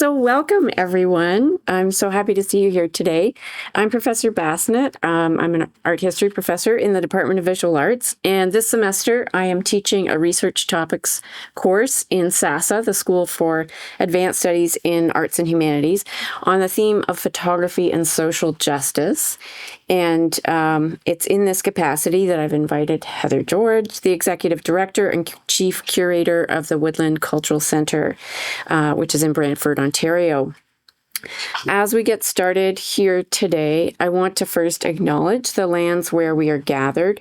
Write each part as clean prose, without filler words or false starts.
So welcome, everyone. I'm so happy to see you here today. I'm Professor Bassnett. I'm an art history professor in the Department of Visual Arts, and this semester I am teaching a research topics course in SASAH, the School for Advanced Studies in Arts and Humanities, on the theme of photography and social justice. And it's in this capacity that I've invited Heather George, the Executive Director and Chief Curator of the Woodland Cultural Centre, which is in Brantford, Ontario. As we get started here today, I want to first acknowledge the lands where we are gathered.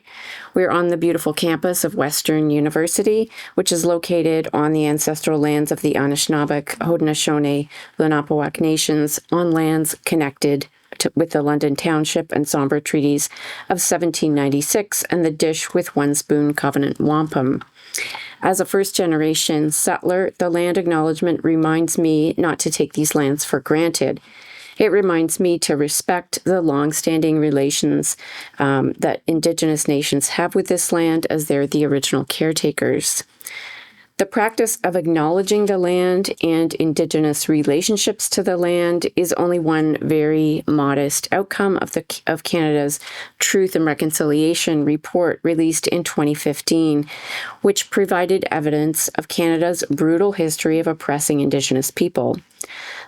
We're on the beautiful campus of Western University, which is located on the ancestral lands of the Anishinaabeg, Haudenosaunee, Lenape Nations, on lands connected with the London Township and Sombra Treaties of 1796 and the Dish with One Spoon Covenant Wampum. As a first-generation settler, the land acknowledgement reminds me not to take these lands for granted. It reminds me to respect the long-standing relations that Indigenous nations have with this land as they're the original caretakers. The practice of acknowledging the land and Indigenous relationships to the land is only one very modest outcome of Canada's Truth and Reconciliation report released in 2015, which provided evidence of Canada's brutal history of oppressing Indigenous people.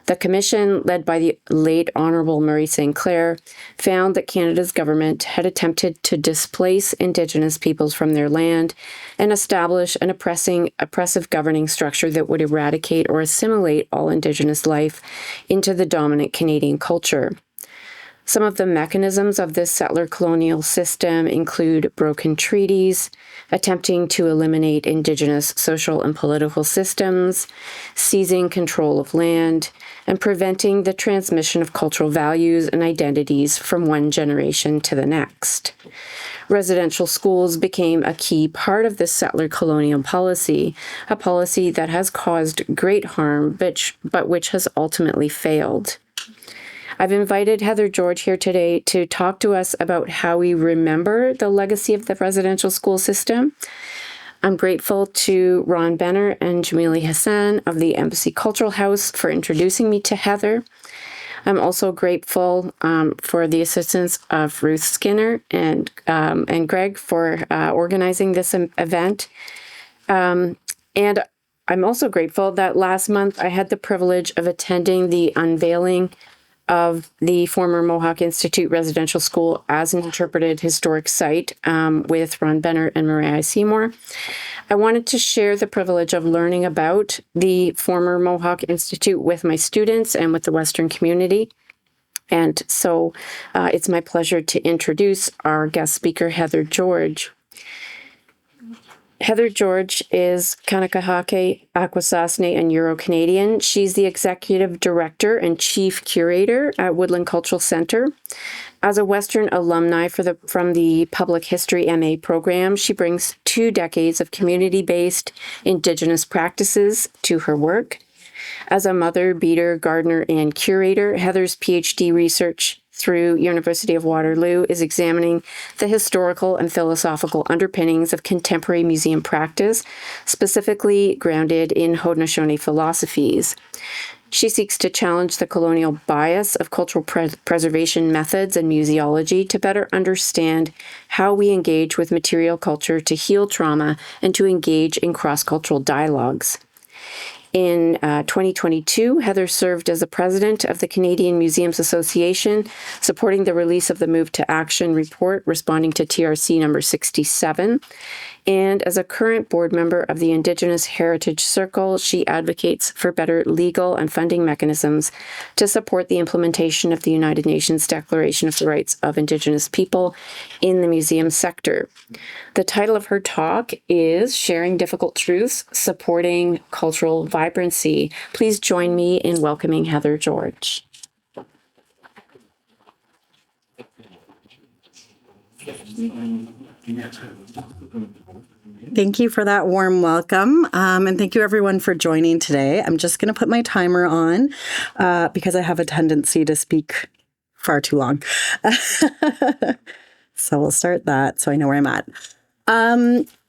The commission, led by the late Honourable Murray St. Clair, found that Canada's government had attempted to displace Indigenous peoples from their land and establish an oppressive governing structure that would eradicate or assimilate all Indigenous life into the dominant Canadian culture. Some of the mechanisms of this settler colonial system include broken treaties, attempting to eliminate Indigenous social and political systems, seizing control of land, and preventing the transmission of cultural values and identities from one generation to the next. Residential schools became a key part of this settler colonial policy, a policy that has caused great harm, but which has ultimately failed. I've invited Heather George here today to talk to us about how we remember the legacy of the residential school system. I'm grateful to Ron Benner and Jamili Hassan of the Embassy Cultural House for introducing me to Heather. I'm also grateful for the assistance of Ruth Skinner and Greg for organizing this event. And I'm also grateful that last month I had the privilege of attending the unveiling of the former Mohawk Institute Residential School as an interpreted historic site with Ron Benner and Mariah Seymour. I wanted to share the privilege of learning about the former Mohawk Institute with my students and with the Western community. And so it's my pleasure to introduce our guest speaker, Heather George. Heather George is Kanikahake, Akwesasne, and Euro-Canadian. She's the Executive Director and Chief Curator at Woodland Cultural Centre. As a Western alumni from the Public History MA program, she brings 2 decades of community-based Indigenous practices to her work. As a mother, beater, gardener, and curator, Heather's PhD research through University of Waterloo is examining the historical and philosophical underpinnings of contemporary museum practice, specifically grounded in Haudenosaunee philosophies. She seeks to challenge the colonial bias of cultural preservation methods and museology to better understand how we engage with material culture to heal trauma and to engage in cross-cultural dialogues. In 2022, Heather served as the president of the Canadian Museums Association, supporting the release of the Move to Action report responding to TRC number 67. And as a current board member of the Indigenous Heritage Circle, she advocates for better legal and funding mechanisms to support the implementation of the United Nations Declaration of the Rights of Indigenous People in the museum sector. The title of her talk is Sharing Difficult Truths, Supporting Cultural Vibrancy. Please join me in welcoming Heather George. Thank you for that warm welcome, and thank you everyone for joining today. I'm just going to put my timer on because I have a tendency to speak far too long. So we'll start that so I know where I'm at.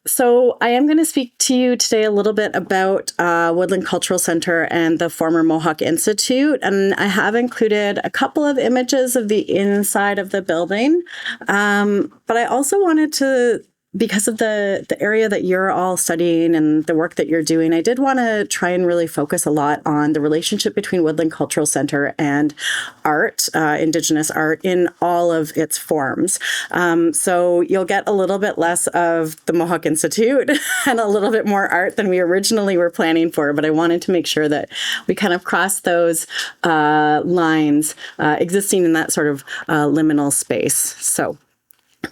So I am going to speak to you today a little bit about Woodland Cultural Centre and the former Mohawk Institute. And I have included a couple of images of the inside of the building. But I also wanted to, because of the area that you're all studying and the work that you're doing, I did want to try and really focus a lot on the relationship between Woodland Cultural Centre and art, Indigenous art in all of its forms. So you'll get a little bit less of the Mohawk Institute and a little bit more art than we originally were planning for, but I wanted to make sure that we kind of cross those lines existing in that sort of liminal space. So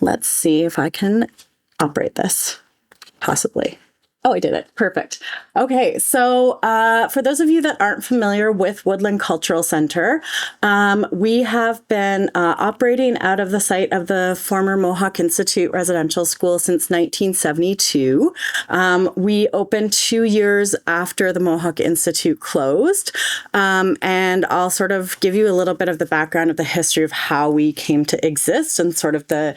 let's see if I can operate this, possibly. Oh, I did it. Perfect. Okay, so for those of you that aren't familiar with Woodland Cultural Centre, we have been operating out of the site of the former Mohawk Institute Residential School since 1972. We opened 2 years after the Mohawk Institute closed, and I'll sort of give you a little bit of the background of the history of how we came to exist and sort of the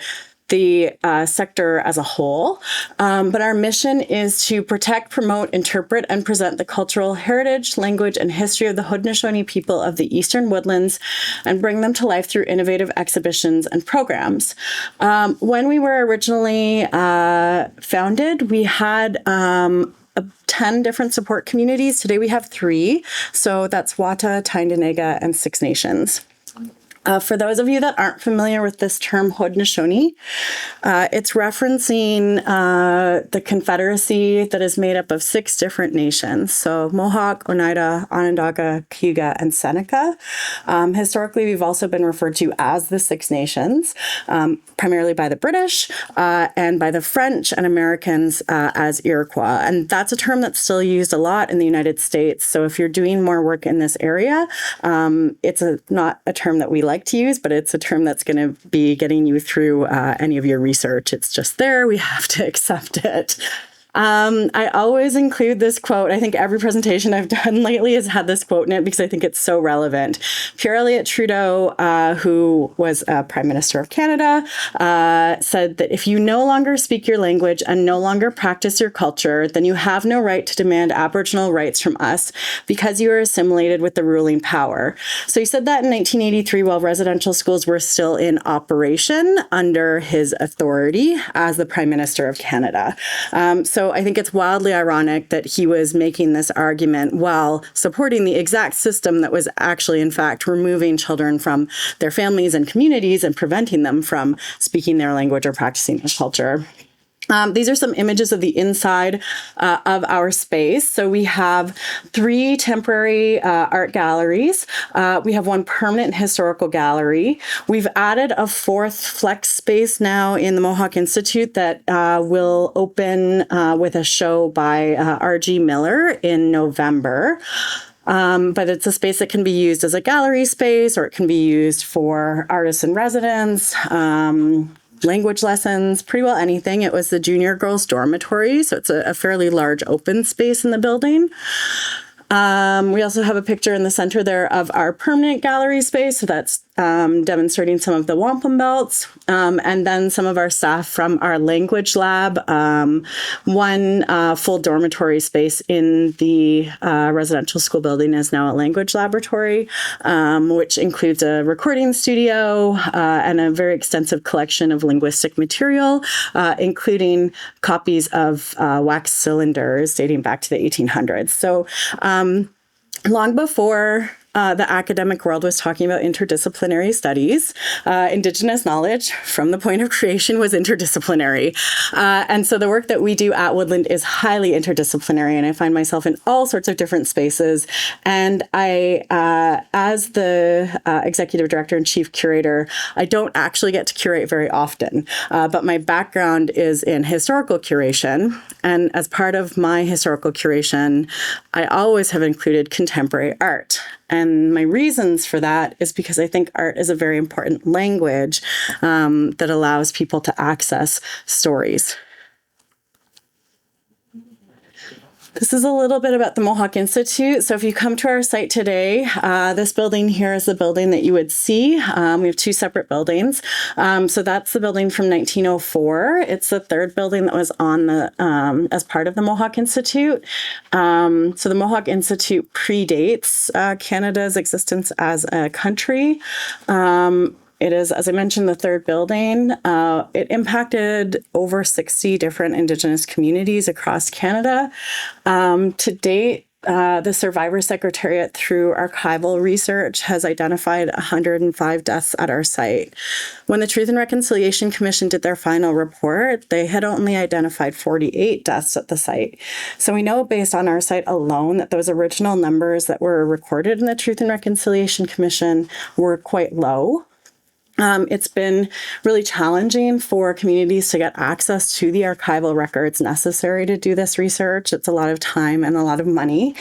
sector as a whole. But our mission is to protect, promote, interpret, and present the cultural heritage, language, and history of the Haudenosaunee people of the Eastern Woodlands and bring them to life through innovative exhibitions and programs. When we were originally founded, we had 10 different support communities. Today we have 3. So that's Wata, Tyendinaga, and Six Nations. For those of you that aren't familiar with this term Haudenosaunee, it's referencing the confederacy that is made up of 6 different nations. So Mohawk, Oneida, Onondaga, Cayuga, and Seneca. Historically, we've also been referred to as the Six Nations, primarily by the British and by the French and Americans as Iroquois. And that's a term that's still used a lot in the United States. So if you're doing more work in this area, it's not a term that we like to use, but it's a term that's going to be getting you through any of your research. It's just there. We have to accept it. I always include this quote. I think every presentation I've done lately has had this quote in it because I think it's so relevant. Pierre Elliott Trudeau, who was Prime Minister of Canada, said that if you no longer speak your language and no longer practice your culture, then you have no right to demand Aboriginal rights from us because you are assimilated with the ruling power. So he said that in 1983 while residential schools were still in operation under his authority as the Prime Minister of Canada. So I think it's wildly ironic that he was making this argument while supporting the exact system that was actually, in fact, removing children from their families and communities and preventing them from speaking their language or practicing their culture. These are some images of the inside of our space. So we have 3 temporary art galleries. We have 1 permanent historical gallery. We've added a 4th flex space now in the Mohawk Institute that will open with a show by R.G. Miller in November. But it's a space that can be used as a gallery space, or it can be used for artists in residence, language lessons, pretty well anything. It was the junior girls' dormitory, so it's a fairly large open space in the building. We also have a picture in the center there of our permanent gallery space. So that's demonstrating some of the wampum belts, and then some of our staff from our language lab. 1 full dormitory space in the residential school building is now a language laboratory, which includes a recording studio and a very extensive collection of linguistic material, including copies of wax cylinders dating back to the 1800s. So long before the academic world was talking about interdisciplinary studies, Indigenous knowledge from the point of creation was interdisciplinary. And so the work that we do at Woodland is highly interdisciplinary, and I find myself in all sorts of different spaces. And I, as the executive director and chief curator, I don't actually get to curate very often, but my background is in historical curation. And as part of my historical curation, I always have included contemporary art. And my reasons for that is because I think art is a very important language that allows people to access stories. This is a little bit about the Mohawk Institute. So if you come to our site today, this building here is the building that you would see. We have two separate buildings. So that's the building from 1904. It's the third building that was on the as part of the Mohawk Institute. So the Mohawk Institute predates Canada's existence as a country. It is, as I mentioned, the third building. It impacted over 60 different Indigenous communities across Canada. To date, the Survivor Secretariat, through archival research, has identified 105 deaths at our site. When the Truth and Reconciliation Commission did their final report, they had only identified 48 deaths at the site. So we know, based on our site alone, that those original numbers that were recorded in the Truth and Reconciliation Commission were quite low. It's been really challenging for communities to get access to the archival records necessary to do this research. It's a lot of time and a lot of money.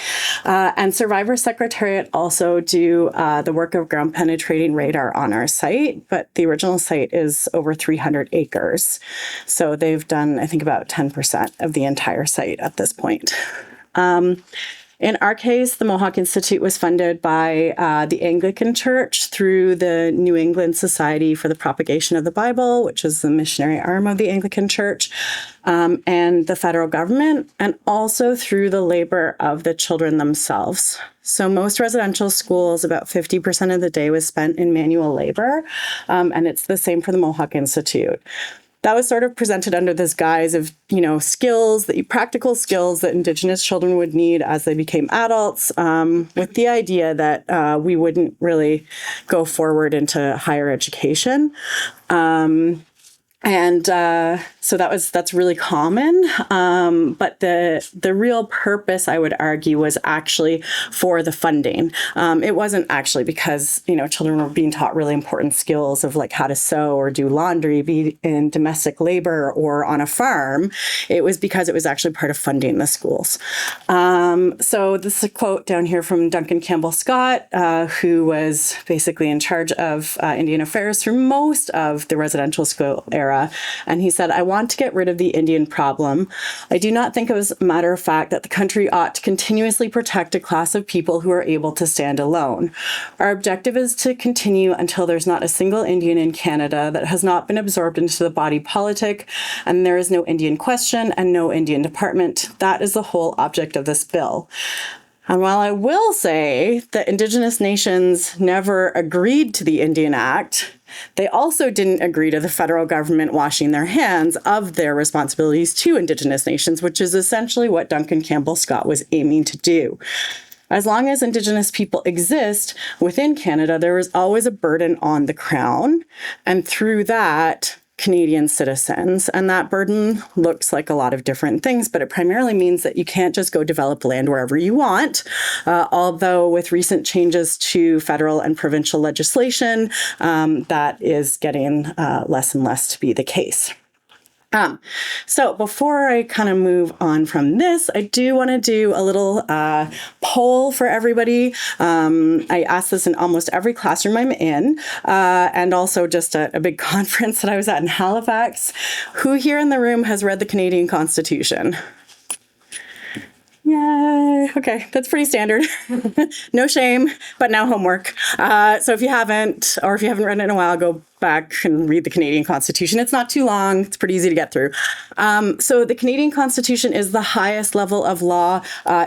And Survivor Secretariat also do the work of ground penetrating radar on our site, but the original site is over 300 acres. So they've done, I think, about 10% of the entire site at this point. In our case, the Mohawk Institute was funded by the Anglican Church through the New England Society for the Propagation of the Bible, which is the missionary arm of the Anglican Church, and the federal government, and also through the labor of the children themselves. So most residential schools, about 50% of the day was spent in manual labor, and it's the same for the Mohawk Institute. That was sort of presented under this guise of, skills, practical skills that Indigenous children would need as they became adults, with the idea that we wouldn't really go forward into higher education. So that's really common. But the real purpose, I would argue, was actually for the funding. It wasn't actually because, children were being taught really important skills of like how to sew or do laundry, be in domestic labor or on a farm. It was because it was actually part of funding the schools. So this is a quote down here from Duncan Campbell Scott, who was basically in charge of Indian affairs through most of the residential school era. And he said, "I want to get rid of the Indian problem. I do not think it was a matter of fact that the country ought to continuously protect a class of people who are able to stand alone. Our objective is to continue until there's not a single Indian in Canada that has not been absorbed into the body politic, and there is no Indian question and no Indian department. That is the whole object of this bill." And while I will say that Indigenous nations never agreed to the Indian Act, they also didn't agree to the federal government washing their hands of their responsibilities to Indigenous nations, which is essentially what Duncan Campbell Scott was aiming to do. As long as Indigenous people exist within Canada, there is always a burden on the Crown, and through that, Canadian citizens. And that burden looks like a lot of different things, but it primarily means that you can't just go develop land wherever you want. Although with recent changes to federal and provincial legislation, that is getting less and less to be the case. So before I kind of move on from this, I do want to do a little poll for everybody. I ask this in almost every classroom I'm in, and also just a big conference that I was at in Halifax. Who here in the room has read the Canadian Constitution? Yay. Okay, that's pretty standard. No shame, but now homework. So if you haven't, or if you haven't read it in a while, go back and read the Canadian Constitution. It's not too long. It's pretty easy to get through. So the Canadian Constitution is the highest level of law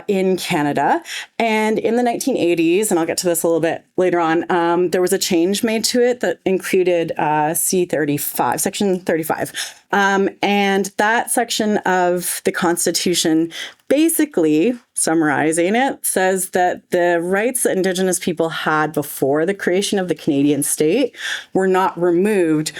in Canada. And in the 1980s, and I'll get to this a little bit later on, there was a change made to it that included C35, Section 35. And that section of the Constitution, basically, summarizing it, says that the rights that Indigenous people had before the creation of the Canadian state were not removed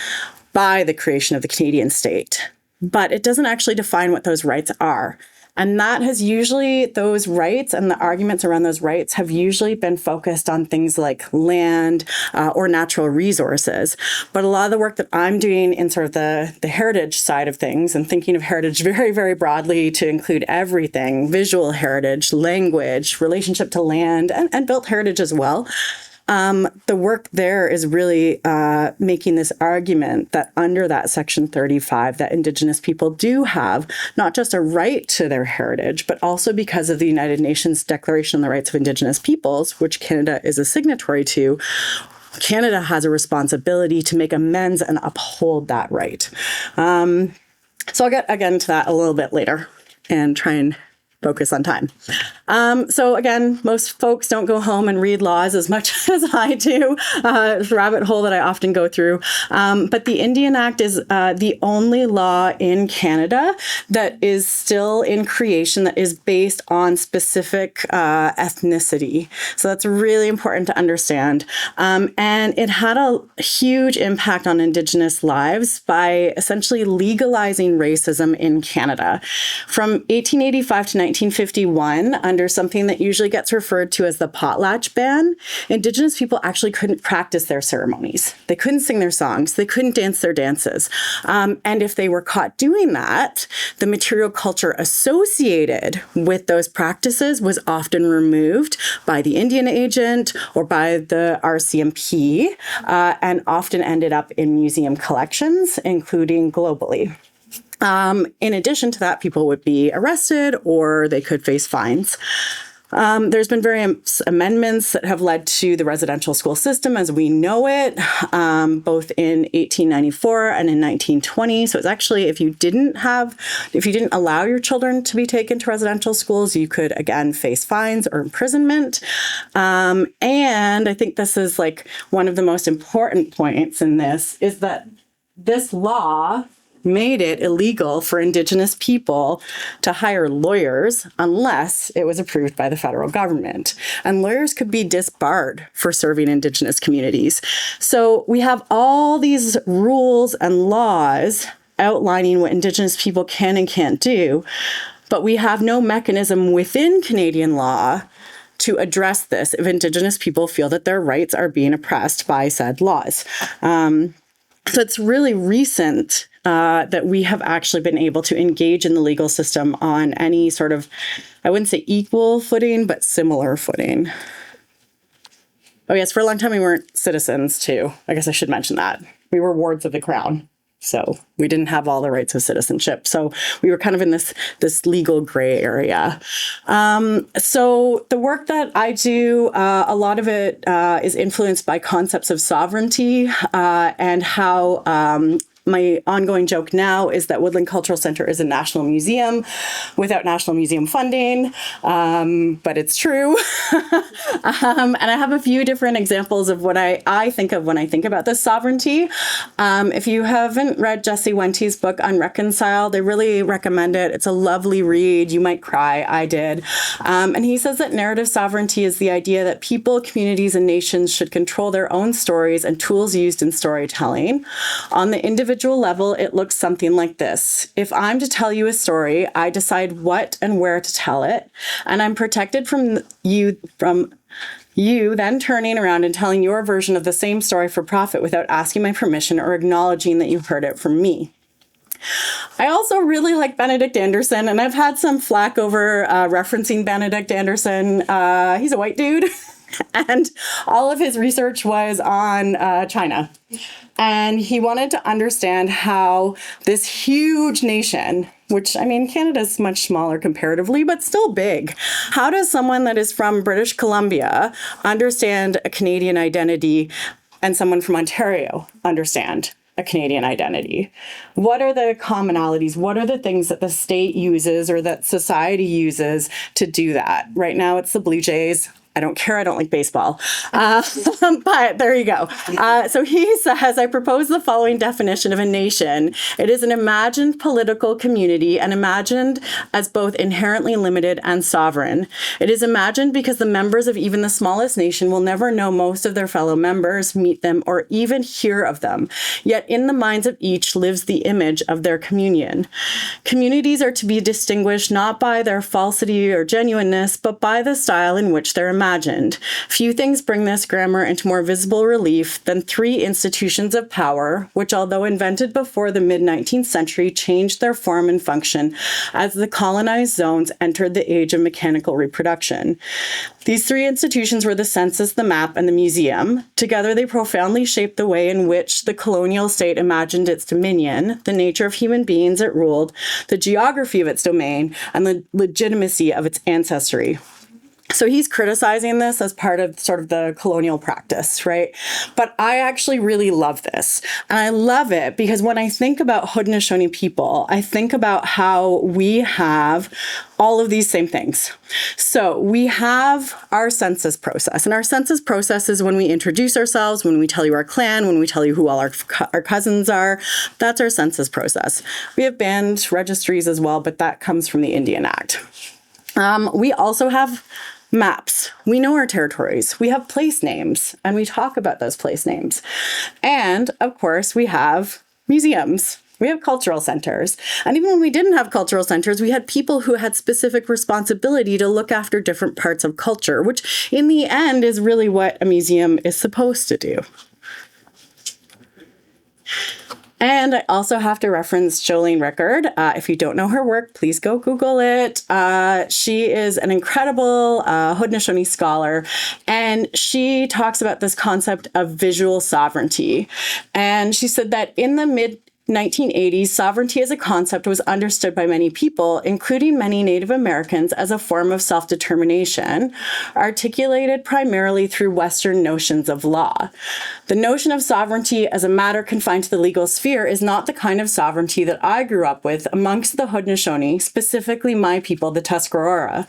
by the creation of the Canadian state. But it doesn't actually define what those rights are. And that has usually, those rights and the arguments around those rights have usually been focused on things like land or natural resources. But a lot of the work that I'm doing in sort of the heritage side of things, and thinking of heritage very, very broadly to include everything, visual heritage, language, relationship to land, and built heritage as well, The work there is really making this argument that under that Section 35, that Indigenous people do have not just a right to their heritage, but also because of the United Nations Declaration on the Rights of Indigenous Peoples, which Canada is a signatory to, Canada has a responsibility to make amends and uphold that right. So I'll get again to that a little bit later and try and focus on time. So again, most folks don't go home and read laws as much as I do. It's a rabbit hole that I often go through. But the Indian Act is the only law in Canada that is still in creation that is based on specific ethnicity. So that's really important to understand. And it had a huge impact on Indigenous lives by essentially legalizing racism in Canada. From 1885 to 1951, under something that usually gets referred to as the potlatch ban, Indigenous people actually couldn't practice their ceremonies. They couldn't sing their songs. They couldn't dance their dances. And if they were caught doing that, the material culture associated with those practices was often removed by the Indian agent or by the RCMP, and often ended up in museum collections, including globally. In addition to that, people would be arrested or they could face fines. There's been various amendments that have led to the residential school system as we know it, both in 1894 and in 1920. So it's actually, if you didn't allow your children to be taken to residential schools, you could again face fines or imprisonment. And I think this is like one of the most important points in this is that this law made it illegal for Indigenous people to hire lawyers unless it was approved by the federal government. And lawyers could be disbarred for serving Indigenous communities. So we have all these rules and laws outlining what Indigenous people can and can't do, but we have no mechanism within Canadian law to address this if Indigenous people feel that their rights are being oppressed by said laws. So it's really recent that we have actually been able to engage in the legal system on any sort of, I wouldn't say equal footing, but similar footing. Oh yes, for a long time we weren't citizens too. I guess I should mention that. We were wards of the crown. So we didn't have all the rights of citizenship. So we were kind of in this legal gray area. So the work that I do, a lot of it is influenced by concepts of sovereignty and how my ongoing joke now is that Woodland Cultural Centre is a national museum without national museum funding, but it's true. And I have a few different examples of what I think of when I think about this sovereignty. If you haven't read Jesse Wente's book, Unreconciled, I really recommend it. It's a lovely read. You might cry. I did. And he says that narrative sovereignty is the idea that people, communities, and nations should control their own stories and tools used in storytelling. On the individual level, it looks something like this. If I'm to tell you a story, I decide what and where to tell it, and I'm protected from you then turning around and telling your version of the same story for profit without asking my permission or acknowledging that you heard it from me. I also really like Benedict Anderson, and I've had some flack over referencing Benedict Anderson. He's a white dude, and all of his research was on China. And he wanted to understand how this huge nation, which, I mean, Canada's much smaller comparatively, but still big. How does someone that is from British Columbia understand a Canadian identity and someone from Ontario understand a Canadian identity? What are the commonalities? What are the things that the state uses or that society uses to do that? Right now, it's the Blue Jays. I don't care. I don't like baseball. But there you go. So he says, I propose the following definition of a nation. It is an imagined political community and imagined as both inherently limited and sovereign. It is imagined because the members of even the smallest nation will never know most of their fellow members, meet them, or even hear of them. Yet in the minds of each lives the image of their communion. Communities are to be distinguished not by their falsity or genuineness, but by the style in which they're imagined. Few things bring this grammar into more visible relief than three institutions of power, which, although invented before the mid-19th century, changed their form and function as the colonized zones entered the age of mechanical reproduction. These three institutions were the census, the map, and the museum. Together, they profoundly shaped the way in which the colonial state imagined its dominion, the nature of human beings it ruled, the geography of its domain, and the legitimacy of its ancestry. So he's criticizing this as part of sort of the colonial practice, right? But I actually really love this. And I love it because when I think about Haudenosaunee people, I think about how we have all of these same things. So we have our census process. And our census process is when we introduce ourselves, when we tell you our clan, when we tell you who all our cousins are. That's our census process. We have band registries as well, but that comes from the Indian Act. We also have maps. We know our territories. We have place names, and we talk about those place names. And of course, we have museums. We have cultural centers. And even when we didn't have cultural centers, we had people who had specific responsibility to look after different parts of culture, which in the end is really what a museum is supposed to do. And I also have to reference Jolene Rickard. If you don't know her work, please go Google it. She is an incredible Haudenosaunee scholar, and she talks about this concept of visual sovereignty. And she said that in the mid-1980s, sovereignty as a concept was understood by many people, including many Native Americans, as a form of self-determination, articulated primarily through Western notions of law. The notion of sovereignty as a matter confined to the legal sphere is not the kind of sovereignty that I grew up with amongst the Haudenosaunee, specifically my people, the Tuscarora.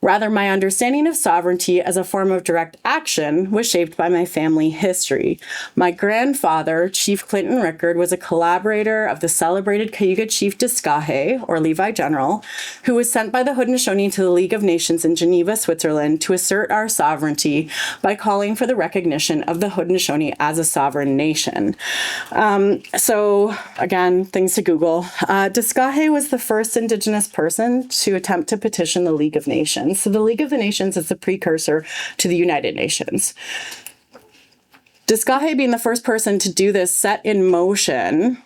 Rather, my understanding of sovereignty as a form of direct action was shaped by my family history. My grandfather, Chief Clinton Rickard, was a collaborator of the celebrated Cayuga Chief Discahe, or Levi General, who was sent by the Haudenosaunee to the League of Nations in Geneva, Switzerland, to assert our sovereignty by calling for the recognition of the Haudenosaunee as a sovereign nation. So, again, things to Google. Discahe was the first Indigenous person to attempt to petition the League of Nations. So the League of the Nations is the precursor to the United Nations. Discahe, being the first person to do this, set in motion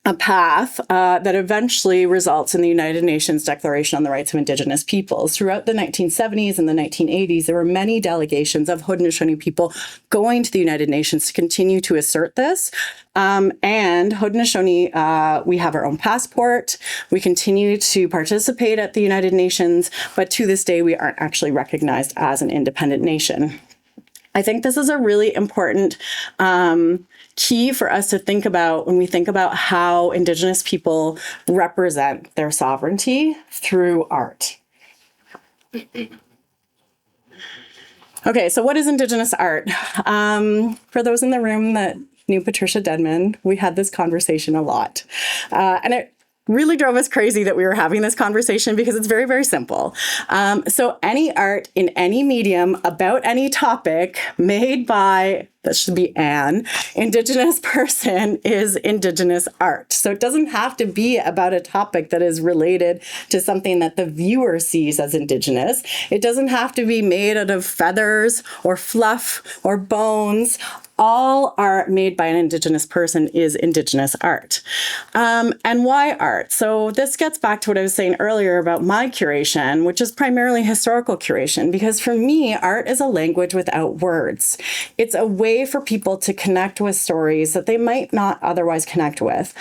a path that eventually results in the United Nations Declaration on the Rights of Indigenous Peoples. Throughout the 1970s and the 1980s, there were many delegations of Haudenosaunee people going to the United Nations to continue to assert this. And Haudenosaunee, we have our own passport. We continue to participate at the United Nations, but to this day, we aren't actually recognized as an independent nation. I think this is a really important key for us to think about when we think about how Indigenous people represent their sovereignty through art. Okay, so what is Indigenous art? For those in the room that knew Patricia Denman, we had this conversation a lot. And it really drove us crazy that we were having this conversation because it's very, very simple. So any art in any medium about any topic made by, that should be an Indigenous person, is Indigenous art. So it doesn't have to be about a topic that is related to something that the viewer sees as Indigenous. It doesn't have to be made out of feathers or fluff or bones. All art made by an Indigenous person is Indigenous art. And why art? So this gets back to what I was saying earlier about my curation, which is primarily historical curation, because for me, art is a language without words. It's a way for people to connect with stories that they might not otherwise connect with.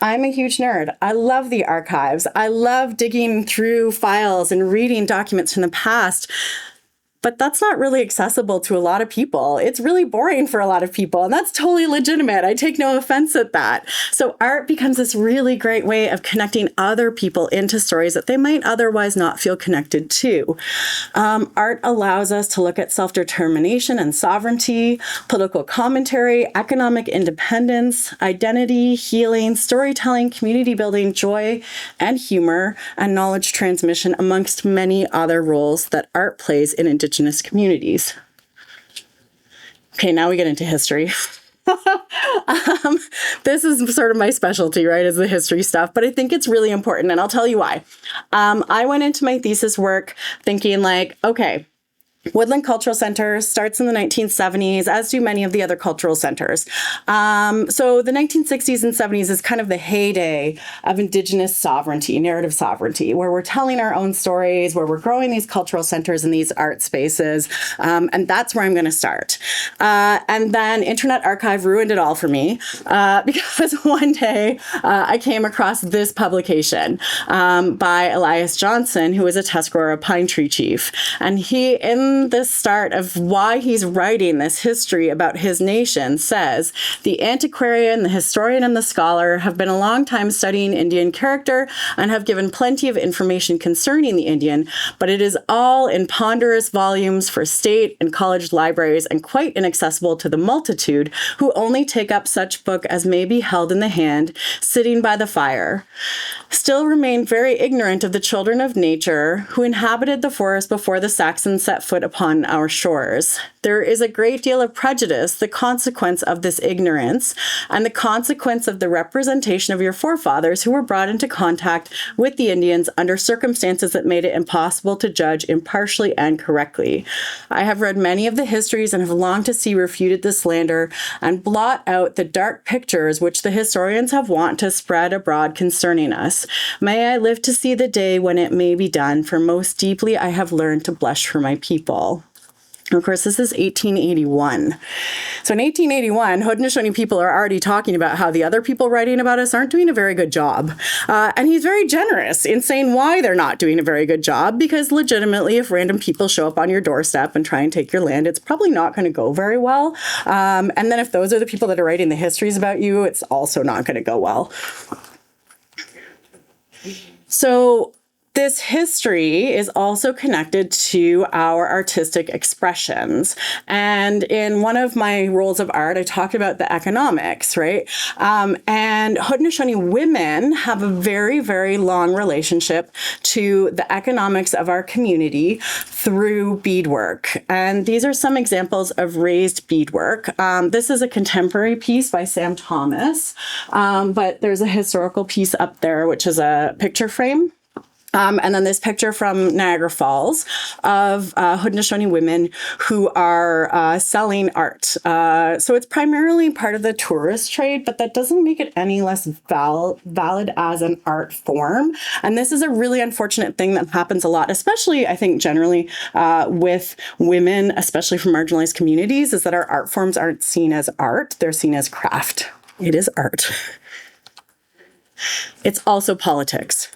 I'm a huge nerd. I love the archives. I love digging through files and reading documents from the past. But that's not really accessible to a lot of people. It's really boring for a lot of people, and that's totally legitimate. I take no offense at that. So art becomes this really great way of connecting other people into stories that they might otherwise not feel connected to. Art allows us to look at self-determination and sovereignty, political commentary, economic independence, identity, healing, storytelling, community building, joy, and humor, and knowledge transmission, amongst many other roles that art plays in Indigenous communities. Okay, now we get into history. This is sort of my specialty, right, is the history stuff, but I think it's really important, and I'll tell you why. I went into my thesis work thinking like, okay, Woodland Cultural Centre starts in the 1970s, as do many of the other cultural centres. So the 1960s and 70s is kind of the heyday of Indigenous sovereignty, narrative sovereignty, where we're telling our own stories, where we're growing these cultural centres and these art spaces. And that's where I'm going to start. And then Internet Archive ruined it all for me because one day I came across this publication by Elias Johnson, who is a Tuscarora Pine Tree chief. And he, in the start of why he's writing this history about his nation, says, "The antiquarian, the historian, and the scholar have been a long time studying Indian character and have given plenty of information concerning the Indian, but it is all in ponderous volumes for state and college libraries and quite inaccessible to the multitude who only take up such book as may be held in the hand, sitting by the fire. Still remain very ignorant of the children of nature who inhabited the forest before the Saxons set foot upon our shores. There is a great deal of prejudice, the consequence of this ignorance, and the consequence of the representation of your forefathers who were brought into contact with the Indians under circumstances that made it impossible to judge impartially and correctly. I have read many of the histories and have longed to see refuted the slander and blot out the dark pictures which the historians have wont to spread abroad concerning us. May I live to see the day when it may be done, for most deeply I have learned to blush for my people." And of course, this is 1881. So in 1881, Haudenosaunee people are already talking about how the other people writing about us aren't doing a very good job. And he's very generous in saying why they're not doing a very good job, because legitimately, if random people show up on your doorstep and try and take your land, it's probably not going to go very well. And then if those are the people that are writing the histories about you, it's also not going to go well. So this history is also connected to our artistic expressions. And in one of my roles of art, I talked about the economics, right? And Haudenosaunee women have a very, very long relationship to the economics of our community through beadwork. And these are some examples of raised beadwork. This is a contemporary piece by Sam Thomas, but there's a historical piece up there, which is a picture frame. And then this picture from Niagara Falls of Haudenosaunee women who are selling art. So it's primarily part of the tourist trade, but that doesn't make it any less valid as an art form. And this is a really unfortunate thing that happens a lot, especially, I think, generally with women, especially from marginalized communities, is that our art forms aren't seen as art. They're seen as craft. It is art. It's also politics.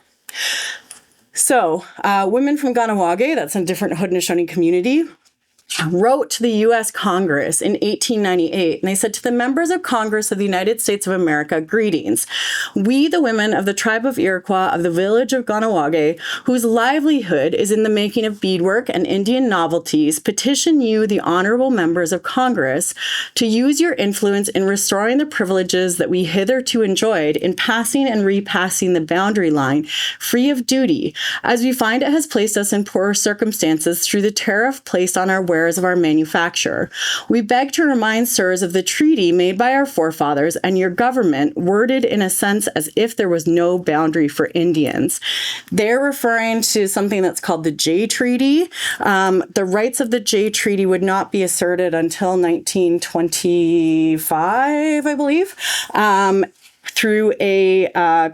So, women from Ganawage, that's a different Haudenosaunee community, wrote to the U.S. Congress in 1898, and they said, "To the members of Congress of the United States of America, greetings. We, the women of the tribe of Iroquois of the village of Ganawage, whose livelihood is in the making of beadwork and Indian novelties, petition you, the honorable members of Congress, to use your influence in restoring the privileges that we hitherto enjoyed in passing and repassing the boundary line free of duty, as we find it has placed us in poorer circumstances through the tariff placed on our wares of our manufacture. We beg to remind, sirs, of the treaty made by our forefathers and your government, worded in a sense as if there was no boundary for Indians." They're referring to something that's called the Jay Treaty. The rights of the Jay Treaty would not be asserted until 1925, I believe. Through a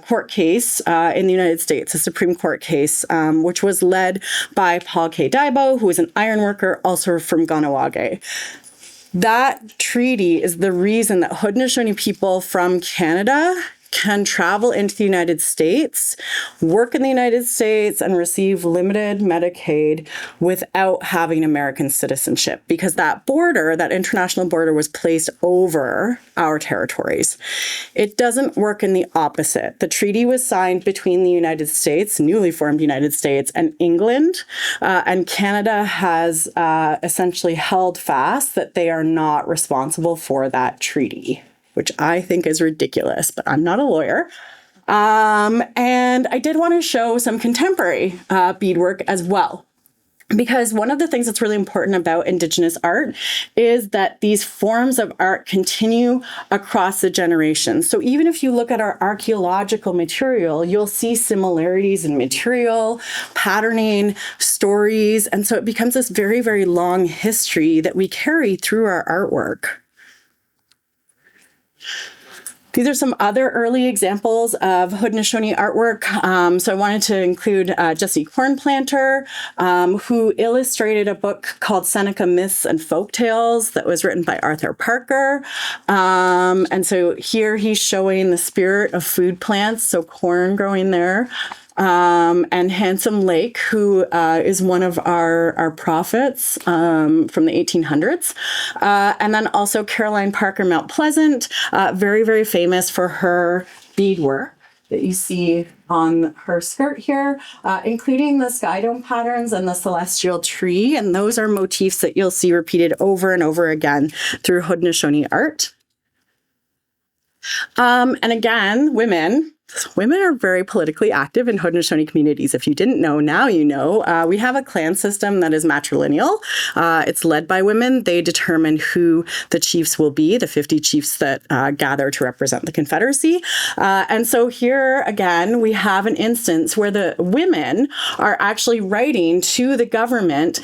court case in the United States, a Supreme Court case, which was led by Paul K. Daibo, who is an ironworker, also from Ganawage. That treaty is the reason that Haudenosaunee people from Canada can travel into the United States, work in the United States, and receive limited Medicaid without having American citizenship, because that border, that international border, was placed over our territories. It doesn't work in the opposite. The treaty was signed between the United States, newly formed United States, and England, and Canada has essentially held fast that they are not responsible for that treaty, which I think is ridiculous, but I'm not a lawyer. And I did want to show some contemporary beadwork as well. Because one of the things that's really important about Indigenous art is that these forms of art continue across the generations. So even if you look at our archaeological material, you'll see similarities in material, patterning, stories. And so it becomes this very, very long history that we carry through our artwork. These are some other early examples of Haudenosaunee artwork. So I wanted to include Jessie Cornplanter, who illustrated a book called Seneca Myths and Folktales that was written by Arthur Parker. And so here he's showing the spirit of food plants, so corn growing there. And Handsome Lake, who is one of our prophets from the 1800s. And then also Caroline Parker Mount Pleasant, very, very famous for her beadwork that you see on her skirt here, including the sky dome patterns and the celestial tree. And those are motifs that you'll see repeated over and over again through Haudenosaunee art. And again, women are very politically active in Haudenosaunee communities. If you didn't know, now you know. We have a clan system that is matrilineal. It's led by women. They determine who the chiefs will be, the 50 chiefs that gather to represent the Confederacy. And so here, again, we have an instance where the women are actually writing to the government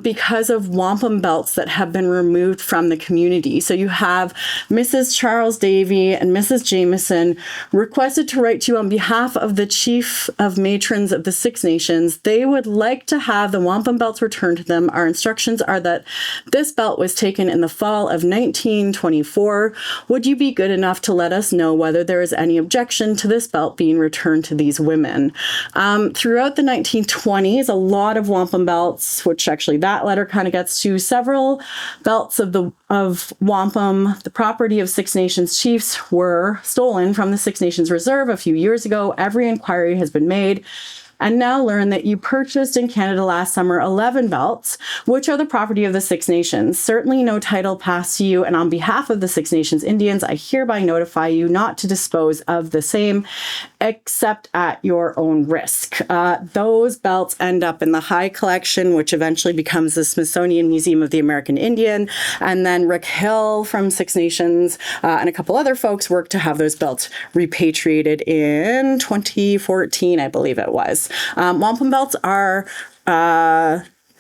because of wampum belts that have been removed from the community. So you have Mrs. Charles Davy and Mrs. Jameson requested to write to you on behalf of the chief of matrons of the Six Nations. They would like to have the wampum belts returned to them. Our instructions are that this belt was taken in the fall of 1924. Would you be good enough to let us know whether there is any objection to this belt being returned to these women? Throughout the 1920s, a lot of wampum belts, which actually that letter kind of gets to, several belts of wampum, the property of Six Nations chiefs, were stolen from the Six Nations Reserve a few years ago. Every inquiry has been made. And now learn that you purchased in Canada last summer 11 belts, which are the property of the Six Nations. Certainly no title passed to you, and on behalf of the Six Nations Indians, I hereby notify you not to dispose of the same, except at your own risk. Those belts end up in the High Collection, which eventually becomes the Smithsonian Museum of the American Indian, and then Rick Hill from Six Nations and a couple other folks worked to have those belts repatriated in 2014, I believe it was. Wampum belts are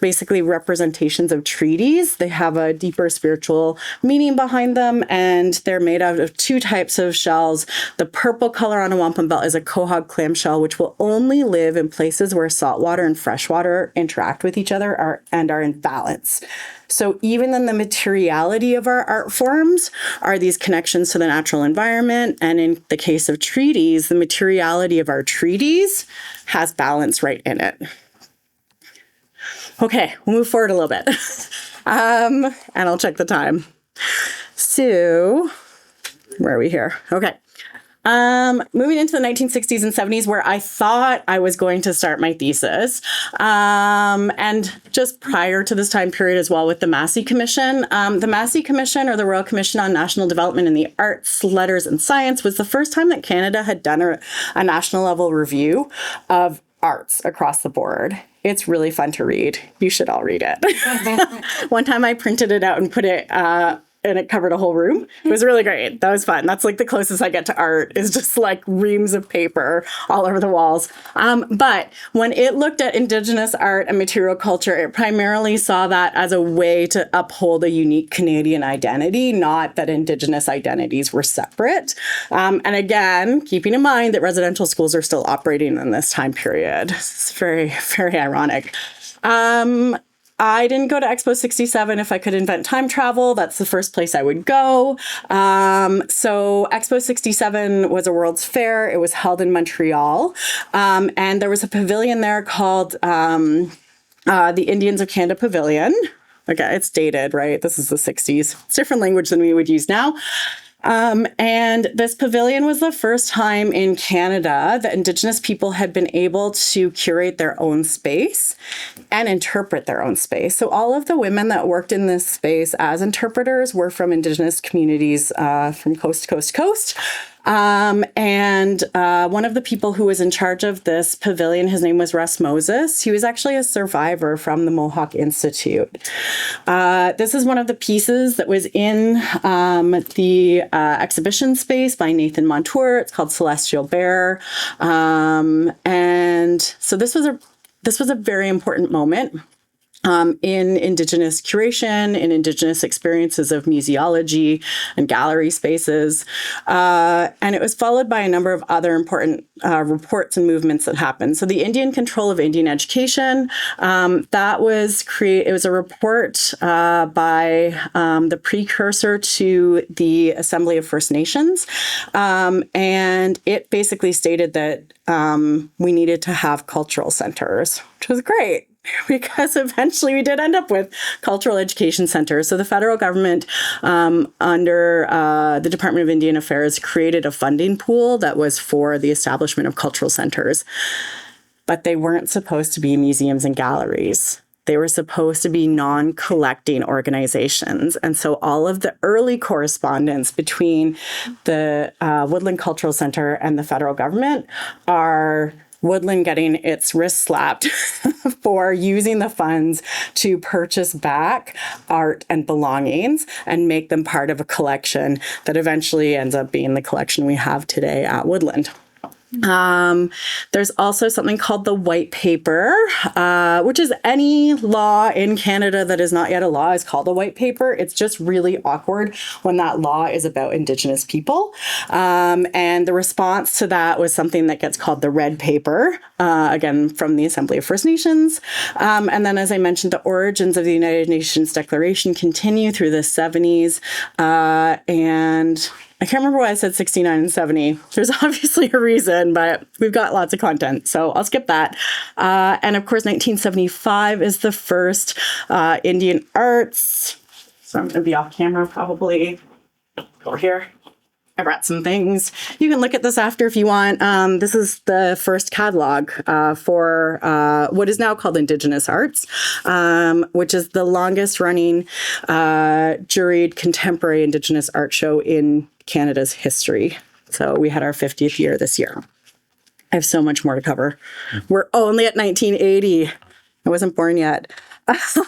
basically representations of treaties. They have a deeper spiritual meaning behind them, and they're made out of two types of shells. The purple color on a wampum belt is a quahog clamshell, which will only live in places where saltwater and freshwater interact with each other and are in balance. So even in the materiality of our art forms are these connections to the natural environment. And in the case of treaties, the materiality of our treaties has balance right in it. Okay, we'll move forward a little bit. And I'll check the time. So, where are we here? Okay. Moving into the 1960s and 70s, where I thought I was going to start my thesis. And just prior to this time period as well with the Massey Commission. The Massey Commission, or the Royal Commission on National Development in the Arts, Letters and Science, was the first time that Canada had done a national level review of arts across the board. It's really fun to read. You should all read it. One time I printed it out and put it and it covered a whole room. It was really great. That was fun. That's like the closest I get to art, is just like reams of paper all over the walls. But when it looked at Indigenous art and material culture, it primarily saw that as a way to uphold a unique Canadian identity, not that Indigenous identities were separate. And again, keeping in mind that residential schools are still operating in this time period. It's very, very ironic. I didn't go to Expo 67. If I could invent time travel, that's the first place I would go. So Expo 67 was a World's Fair. It was held in Montreal. And there was a pavilion there called the Indians of Canada Pavilion. Okay, it's dated, right? This is the 60s. It's different language than we would use now. And this pavilion was the first time in Canada that Indigenous people had been able to curate their own space and interpret their own space. So all of the women that worked in this space as interpreters were from Indigenous communities from coast to coast to coast. And one of the people who was in charge of this pavilion, his name was Russ Moses. He was actually a survivor from the Mohawk Institute. This is one of the pieces that was in the exhibition space by Nathan Montour. It's called Celestial Bear. And so this was a very important moment in Indigenous curation, in Indigenous experiences of museology and gallery spaces. And it was followed by a number of other important reports and movements that happened. So the Indian Control of Indian Education, it was a report by the precursor to the Assembly of First Nations. And it basically stated that we needed to have cultural centers, which was great, because eventually we did end up with cultural education centers. So the federal government, under the Department of Indian Affairs, created a funding pool that was for the establishment of cultural centers. But they weren't supposed to be museums and galleries. They were supposed to be non-collecting organizations. And so all of the early correspondence between the Woodland Cultural Centre and the federal government are Woodland getting its wrist slapped for using the funds to purchase back art and belongings and make them part of a collection that eventually ends up being the collection we have today at Woodland. There's also something called the White Paper, which is any law in Canada that is not yet a law is called a White Paper. It's just really awkward when that law is about Indigenous people. And the response to that was something that gets called the Red Paper, again, from the Assembly of First Nations. And then, as I mentioned, the origins of the United Nations Declaration continue through the 70s. And I can't remember why I said 69 and 70. There's obviously a reason, but we've got lots of content, so I'll skip that. And of course, 1975 is the first Indian Arts. So I'm going to be off camera probably. Over here. I brought some things. You can look at this after if you want. This is the first catalog for what is now called Indigenous Arts, which is the longest running juried contemporary Indigenous art show in Canada's history. So we had our 50th year this year. I have so much more to cover. We're only at 1980. I wasn't born yet. So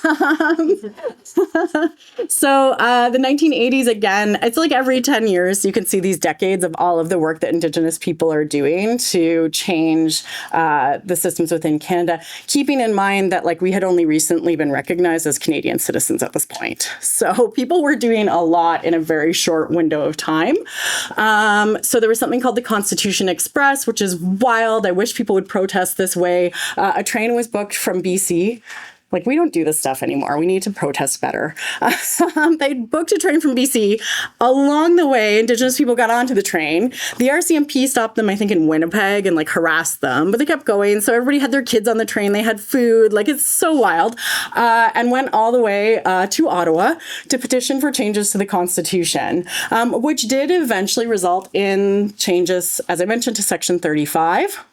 the 1980s, again, it's like every 10 years, you can see these decades of all of the work that Indigenous people are doing to change the systems within Canada, keeping in mind that like we had only recently been recognized as Canadian citizens at this point. So people were doing a lot in a very short window of time. So there was something called the Constitution Express, which is wild. I wish people would protest this way. A train was booked from BC. Like, we don't do this stuff anymore. We need to protest better. They booked a train from BC. Along the way, Indigenous people got onto the train. The RCMP stopped them, I think, in Winnipeg and, like, harassed them. But they kept going. So everybody had their kids on the train. They had food. Like, it's so wild. And went all the way to Ottawa to petition for changes to the Constitution, which did eventually result in changes, as I mentioned, to Section 35.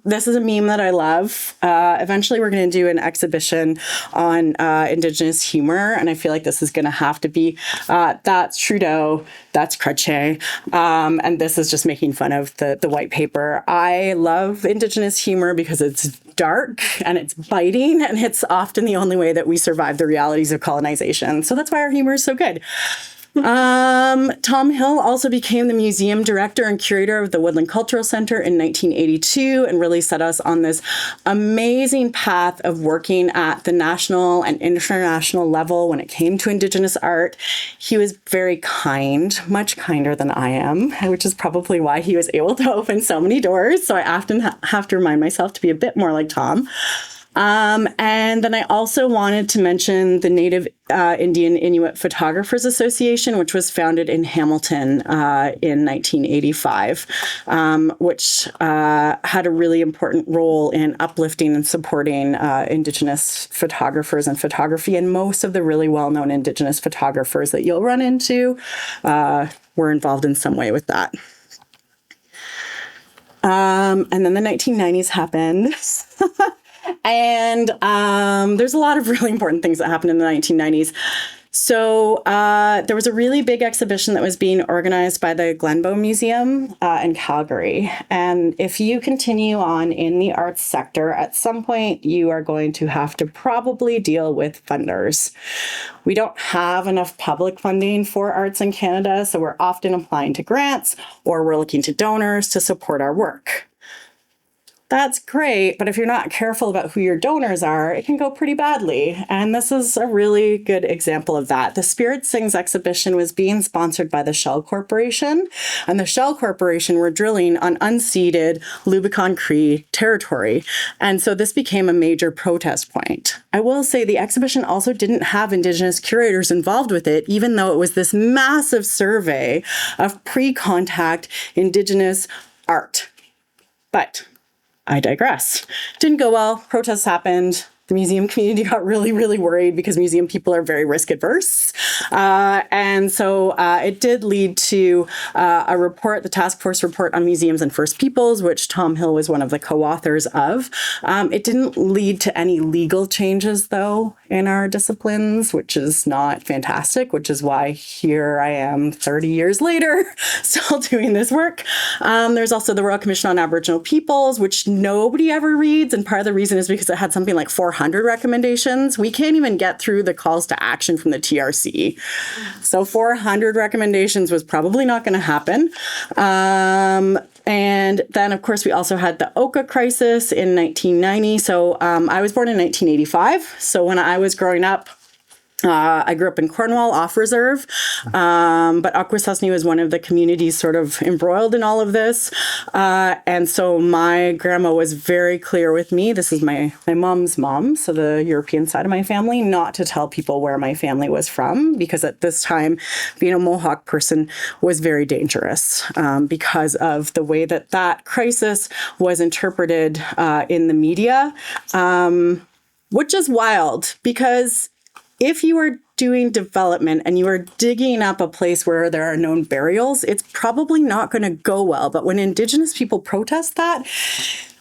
This is a meme that I love. Eventually, we're going to do an exhibition on Indigenous humor, and I feel like this is going to have to be that's Trudeau, that's Crutchet, and this is just making fun of the White Paper. I love Indigenous humor because it's dark and it's biting, and it's often the only way that we survive the realities of colonization. So that's why our humor is so good. Tom Hill also became the museum director and curator of the Woodland Cultural Centre in 1982 and really set us on this amazing path of working at the national and international level when it came to Indigenous art. He was very kind, much kinder than I am, which is probably why he was able to open so many doors. So I often have to remind myself to be a bit more like Tom. And then I also wanted to mention the Native Indian Inuit Photographers Association, which was founded in Hamilton in 1985, which had a really important role in uplifting and supporting Indigenous photographers and photography. And most of the really well-known Indigenous photographers that you'll run into were involved in some way with that. And then the 1990s happened. And there's a lot of really important things that happened in the 1990s. So there was a really big exhibition that was being organized by the Glenbow Museum in Calgary. And if you continue on in the arts sector, at some point you are going to have to probably deal with funders. We don't have enough public funding for arts in Canada, so we're often applying to grants or we're looking to donors to support our work. That's great, but if you're not careful about who your donors are, it can go pretty badly. And this is a really good example of that. The Spirit Sings exhibition was being sponsored by the Shell Corporation, and the Shell Corporation were drilling on unceded Lubicon Cree territory. And so this became a major protest point. I will say the exhibition also didn't have Indigenous curators involved with it, even though it was this massive survey of pre-contact Indigenous art. But I digress. Didn't go well. Protests happened. The museum community got really, really worried because museum people are very risk adverse. And so it did lead to a report, the Task Force Report on Museums and First Peoples, which Tom Hill was one of the co-authors of. It didn't lead to any legal changes, though, in our disciplines, which is not fantastic, which is why here I am 30 years later, still doing this work. There's also the Royal Commission on Aboriginal Peoples, which nobody ever reads. And part of the reason is because it had something like 400 recommendations. We can't even get through the calls to action from the TRC. So 400 recommendations was probably not going to happen. And then, of course, we also had the Oka crisis in 1990. So I was born in 1985. So when I was growing up, I grew up in Cornwall, off reserve, but Akwesasne was one of the communities sort of embroiled in all of this. And so my grandma was very clear with me, this is my mom's mom, so the European side of my family, not to tell people where my family was from, because at this time, being a Mohawk person was very dangerous because of the way that that crisis was interpreted in the media, which is wild because if you are doing development and you are digging up a place where there are known burials, it's probably not going to go well. But when Indigenous people protest that,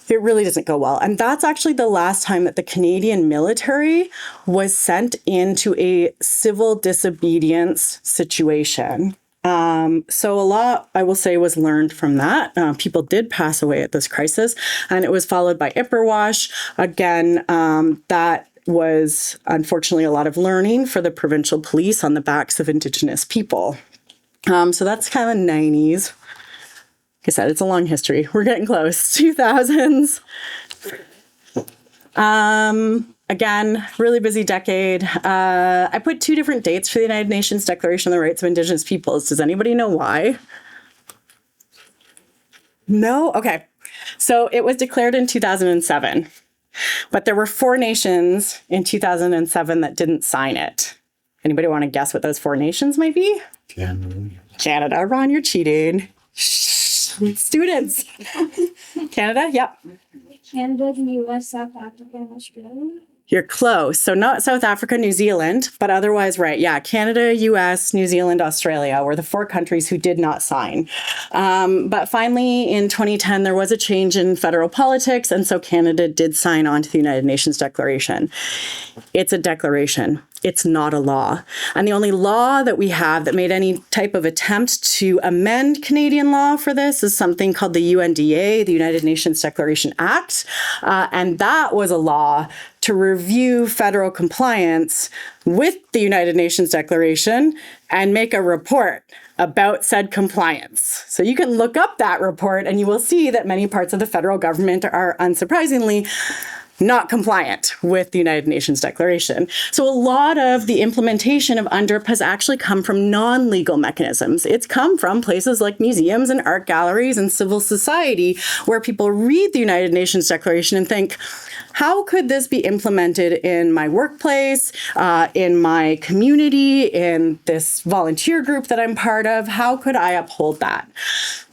it really doesn't go well. And that's actually the last time that the Canadian military was sent into a civil disobedience situation. So a lot, I will say, was learned from that. People did pass away at this crisis, and it was followed by Ipperwash. Again, that was unfortunately a lot of learning for the provincial police on the backs of Indigenous people. So that's kind of 90s. Like I said, it's a long history. We're getting close. 2000s. Again, really busy decade. I put 2 different dates for the United Nations Declaration on the Rights of Indigenous Peoples. Does anybody know why? No? Okay. So it was declared in 2007. But there were 4 nations in 2007 that didn't sign it. Anybody want to guess what those 4 nations might be? Canada. Ron, you're cheating. Students. Canada, yep. Canada, the US, South Africa, and Australia. You're close. So not South Africa, New Zealand, but otherwise right. Yeah, Canada, US, New Zealand, Australia were the 4 countries who did not sign. But finally, in 2010, there was a change in federal politics, and so Canada did sign on to the United Nations Declaration. It's a declaration. It's not a law. And the only law that we have that made any type of attempt to amend Canadian law for this is something called the UNDA, the United Nations Declaration Act. And that was a law to review federal compliance with the United Nations Declaration and make a report about said compliance. So you can look up that report and you will see that many parts of the federal government are, unsurprisingly, not compliant with the United Nations Declaration. So a lot of the implementation of UNDRIP has actually come from non-legal mechanisms. It's come from places like museums and art galleries and civil society where people read the United Nations Declaration and think, how could this be implemented in my workplace, in my community, in this volunteer group that I'm part of? How could I uphold that?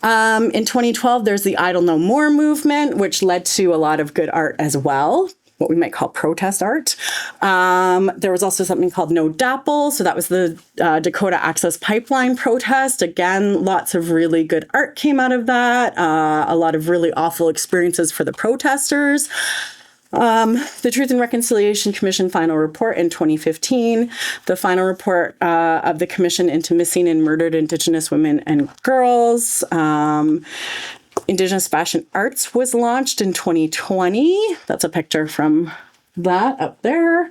In 2012, there's the Idle No More movement, which led to a lot of good art as well, what we might call protest art. There was also something called No DAPL. So that was the Dakota Access Pipeline protest. Again, lots of really good art came out of that. A lot of really awful experiences for the protesters. The Truth and Reconciliation Commission final report in 2015, the final report of the Commission into Missing and Murdered Indigenous Women and Girls. Indigenous Fashion Arts was launched in 2020. That's a picture from that up there.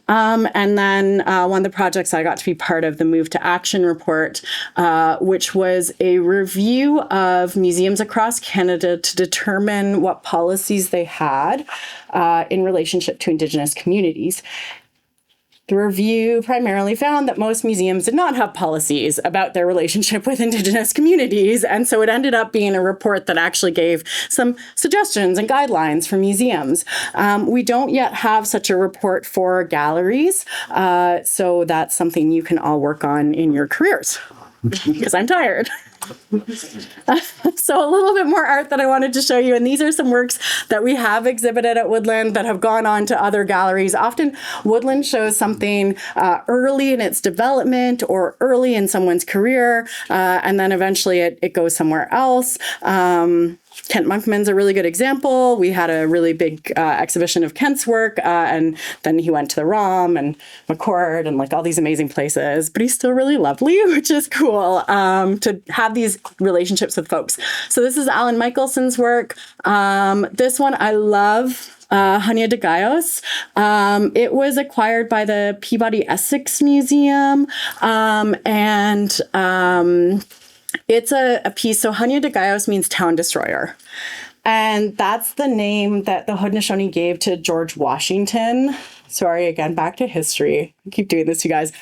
And then one of the projects I got to be part of, the Move to Action report, which was a review of museums across Canada to determine what policies they had in relationship to Indigenous communities. The review primarily found that most museums did not have policies about their relationship with Indigenous communities, and so it ended up being a report that actually gave some suggestions and guidelines for museums. We don't yet have such a report for galleries, so that's something you can all work on in your careers, because I'm tired. So a little bit more art that I wanted to show you, and these are some works that we have exhibited at Woodland that have gone on to other galleries. Often Woodland shows something early in its development or early in someone's career, and then eventually it goes somewhere else. Kent Monkman's a really good example. We had a really big exhibition of Kent's work, and then he went to the ROM and McCord and like all these amazing places, but he's still really lovely, which is cool to have these relationships with folks. So this is Alan Michelson's work. This one I love. Hanya de Gallos. It was acquired by the Peabody Essex Museum, and it's a piece. So Hanya de Gallos means town destroyer. And that's the name that the Haudenosaunee gave to George Washington. Sorry, again, back to history. I keep doing this, you guys.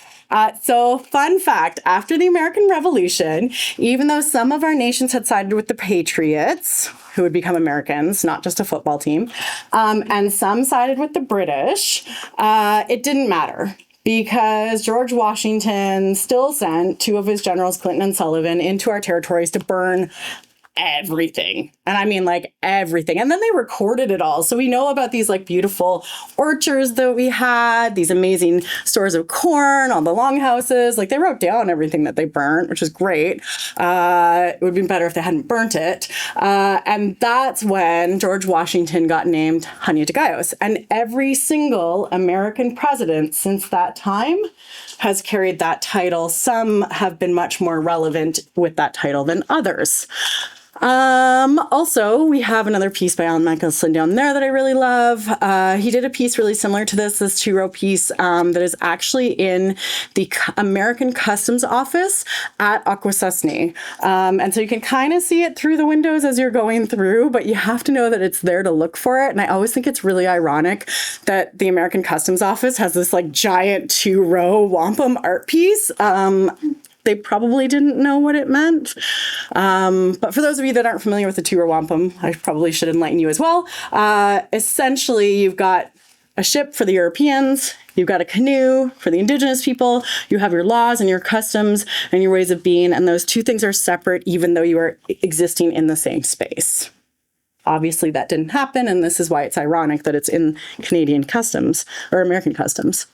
So fun fact, after the American Revolution, even though some of our nations had sided with the Patriots, who would become Americans, not just a football team, and some sided with the British, it didn't matter. Because George Washington still sent two of his generals, Clinton and Sullivan, into our territories to burn everything. And I mean like everything. And then they recorded it all. So we know about these like beautiful orchards that we had, these amazing stores of corn, all the longhouses. Like they wrote down everything that they burnt, which is great. It would have been better if they hadn't burnt it. And that's when George Washington got named Hanya de Gallos. And every single American president since that time has carried that title. Some have been much more relevant with that title than others. Also, we have another piece by Alan Michelson down there that I really love. He did a piece really similar to this 2-row piece that is actually in the American Customs Office at Akwesasne. And so you can kind of see it through the windows as you're going through, but you have to know that it's there to look for it. And I always think it's really ironic that the American Customs Office has this like giant 2-row wampum art piece. They probably didn't know what it meant. But for those of you that aren't familiar with the 2-row wampum, I probably should enlighten you as well. Essentially, you've got a ship for the Europeans, you've got a canoe for the Indigenous people, you have your laws and your customs and your ways of being, and those two things are separate even though you are existing in the same space. Obviously, that didn't happen, and this is why it's ironic that it's in Canadian customs or American customs.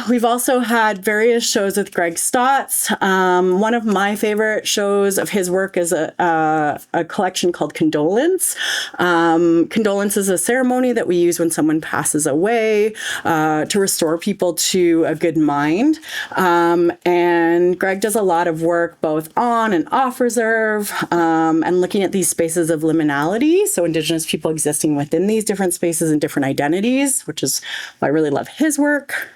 We've also had various shows with Greg Stotts. One of my favorite shows of his work is a collection called Condolence. Condolence is a ceremony that we use when someone passes away to restore people to a good mind. And Greg does a lot of work both on and off reserve and looking at these spaces of liminality. So Indigenous people existing within these different spaces and different identities, which is why I really love his work.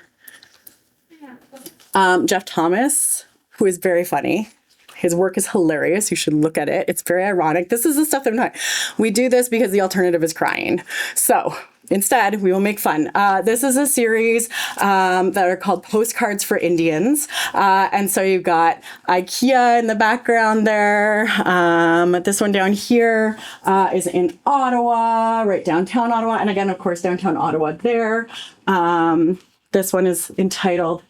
Jeff Thomas, who is very funny. His work is hilarious. You should look at it. It's very ironic. This is the stuff that I'm not. We do this because the alternative is crying. So instead, we will make fun. This is a series that are called Postcards for Indians. And so you've got IKEA in the background there. This one down here is in Ottawa, right downtown Ottawa. And again, of course, downtown Ottawa there. This one is entitled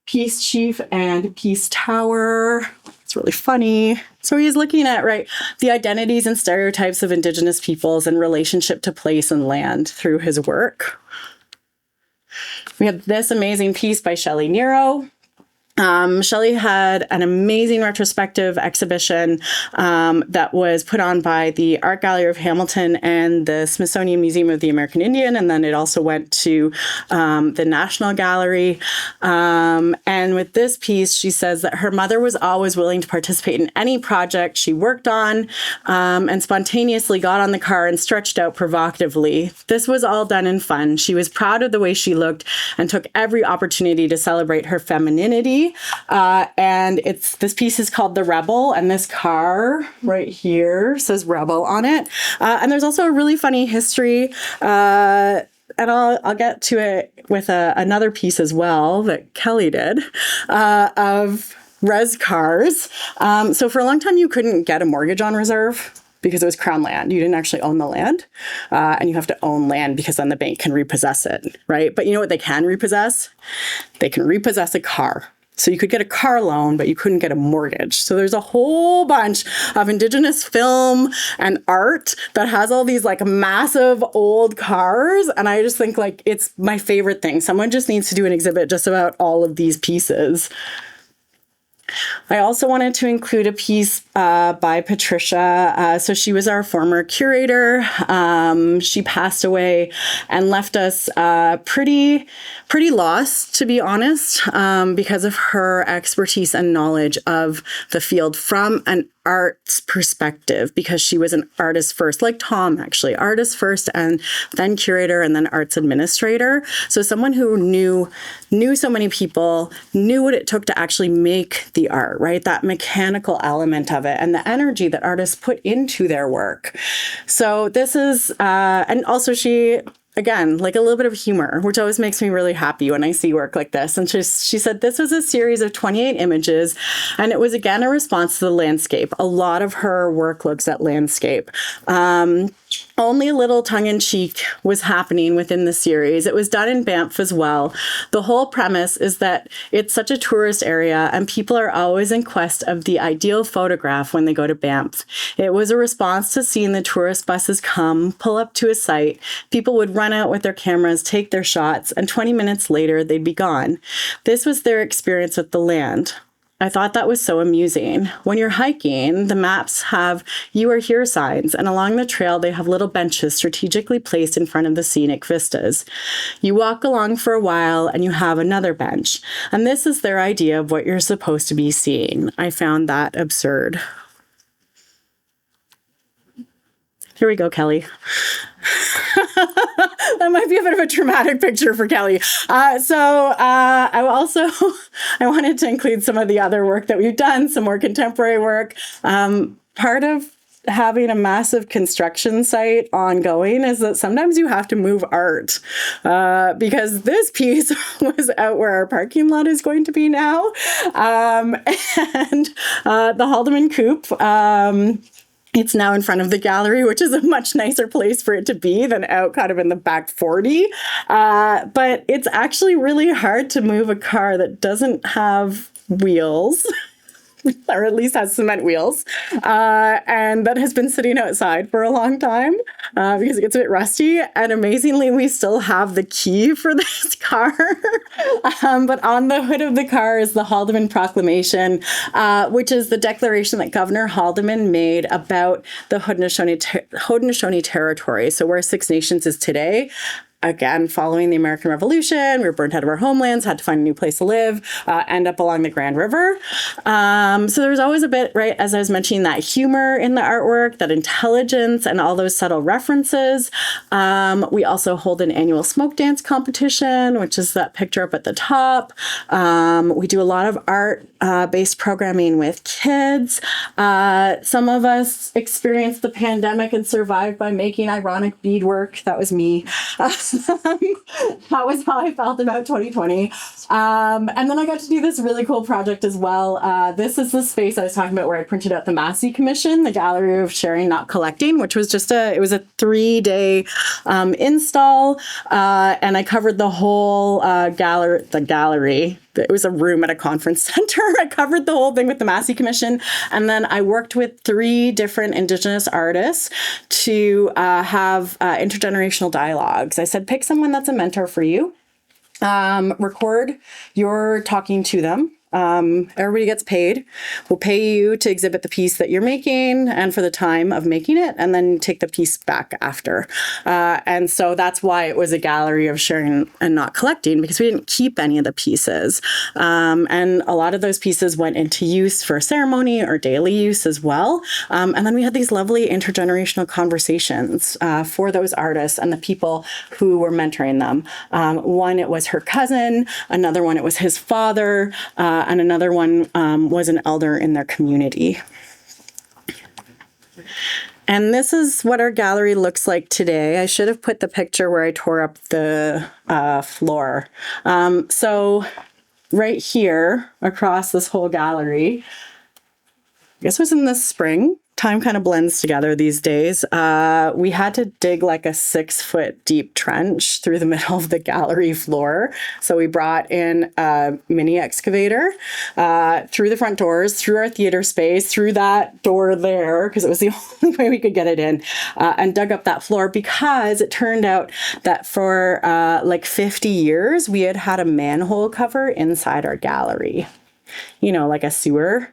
Peace Chief and Peace Tower. It's really funny. So he's looking at, right, the identities and stereotypes of Indigenous peoples and relationship to place and land through his work. We have this amazing piece by Shelley Nero. Shelley had an amazing retrospective exhibition that was put on by the Art Gallery of Hamilton and the Smithsonian Museum of the American Indian, and then it also went to the National Gallery. And with this piece, she says that her mother was always willing to participate in any project she worked on, and spontaneously got on the car and stretched out provocatively. This was all done in fun. She was proud of the way she looked and took every opportunity to celebrate her femininity. And this piece is called The Rebel, and this car right here says Rebel on it. And there's also a really funny history, and I'll get to it with another piece as well that Kelly did, of res cars. So for a long time, you couldn't get a mortgage on reserve because it was Crown land. You didn't actually own the land, and you have to own land because then the bank can repossess it, right? But you know what they can repossess? They can repossess a car. So you could get a car loan, but you couldn't get a mortgage. So there's a whole bunch of Indigenous film and art that has all these like massive old cars. And I just think like it's my favorite thing. Someone just needs to do an exhibit just about all of these pieces. I also wanted to include a piece by Patricia. So she was our former curator. She passed away and left us pretty lost, to be honest, because of her expertise and knowledge of the field from an arts perspective, because she was an artist first, like Tom, actually, artist first and then curator and then arts administrator. So someone who knew so many people, knew what it took to actually make the art, right? That mechanical element of it and the energy that artists put into their work. So this is, and also she, again, like a little bit of humor, which always makes me really happy when I see work like this. And she said this was a series of 28 images, and it was, again, a response to the landscape. A lot of her work looks at landscape. Only a little tongue-in-cheek was happening within the series. It was done in Banff as well. The whole premise is that it's such a tourist area and people are always in quest of the ideal photograph when they go to Banff. It was a response to seeing the tourist buses come, pull up to a site. People would run out with their cameras, take their shots, and 20 minutes later, they'd be gone. This was their experience with the land. I thought that was so amusing. When you're hiking, the maps have "You are here" signs, and along the trail, they have little benches strategically placed in front of the scenic vistas. You walk along for a while and you have another bench, and this is their idea of what you're supposed to be seeing. I found that absurd. Here we go, Kelly. That might be a bit of a traumatic picture for Kelly. I wanted to include some of the other work that we've done, some more contemporary work. Part of having a massive construction site ongoing is that sometimes you have to move art, because this piece was out where our parking lot is going to be now. And the Haldeman Coop, it's now in front of the gallery, which is a much nicer place for it to be than out kind of in the back 40. But it's actually really hard to move a car that doesn't have wheels, or at least has cement wheels, and that has been sitting outside for a long time because it gets a bit rusty. And amazingly, we still have the key for this car. But on the hood of the car is the Haldeman Proclamation, which is the declaration that Governor Haldeman made about the Haudenosaunee territory. So where Six Nations is today. Again, following the American Revolution, we were burnt out of our homelands, had to find a new place to live, end up along the Grand River. So there's always a bit, right, as I was mentioning, that humor in the artwork, that intelligence, and all those subtle references. We also hold an annual smoke dance competition, which is that picture up at the top. We do a lot of art-based programming with kids. Some of us experienced the pandemic and survived by making ironic beadwork. That was me. That was how I felt about 2020. And then I got to do this really cool project as well. This is the space I was talking about where I printed out the Massey Commission, the Gallery of Sharing, Not Collecting, which was just it was a 3-day install. And I covered the whole gallery. It was a room at a conference center. I covered the whole thing with the Massey Commission. And then I worked with 3 different Indigenous artists to have intergenerational dialogues. I said, pick someone that's a mentor for you. Record your talking to them. Everybody gets paid. We'll pay you to exhibit the piece that you're making and for the time of making it, and then take the piece back after. And so that's why it was a gallery of sharing and not collecting, because we didn't keep any of the pieces. And a lot of those pieces went into use for ceremony or daily use as well. And then we had these lovely intergenerational conversations for those artists and the people who were mentoring them. One, it was her cousin. Another one, it was his father. And another one was an elder in their community. And this is what our gallery looks like today. I should have put the picture where I tore up the floor. So right here across this whole gallery, I guess it was in the spring. Time kind of blends together these days. We had to dig like a 6-foot deep trench through the middle of the gallery floor. So we brought in a mini excavator through the front doors, through our theater space, through that door there, because it was the only way we could get it in, and dug up that floor, because it turned out that for like 50 years, we had had a manhole cover inside our gallery, you know, like a sewer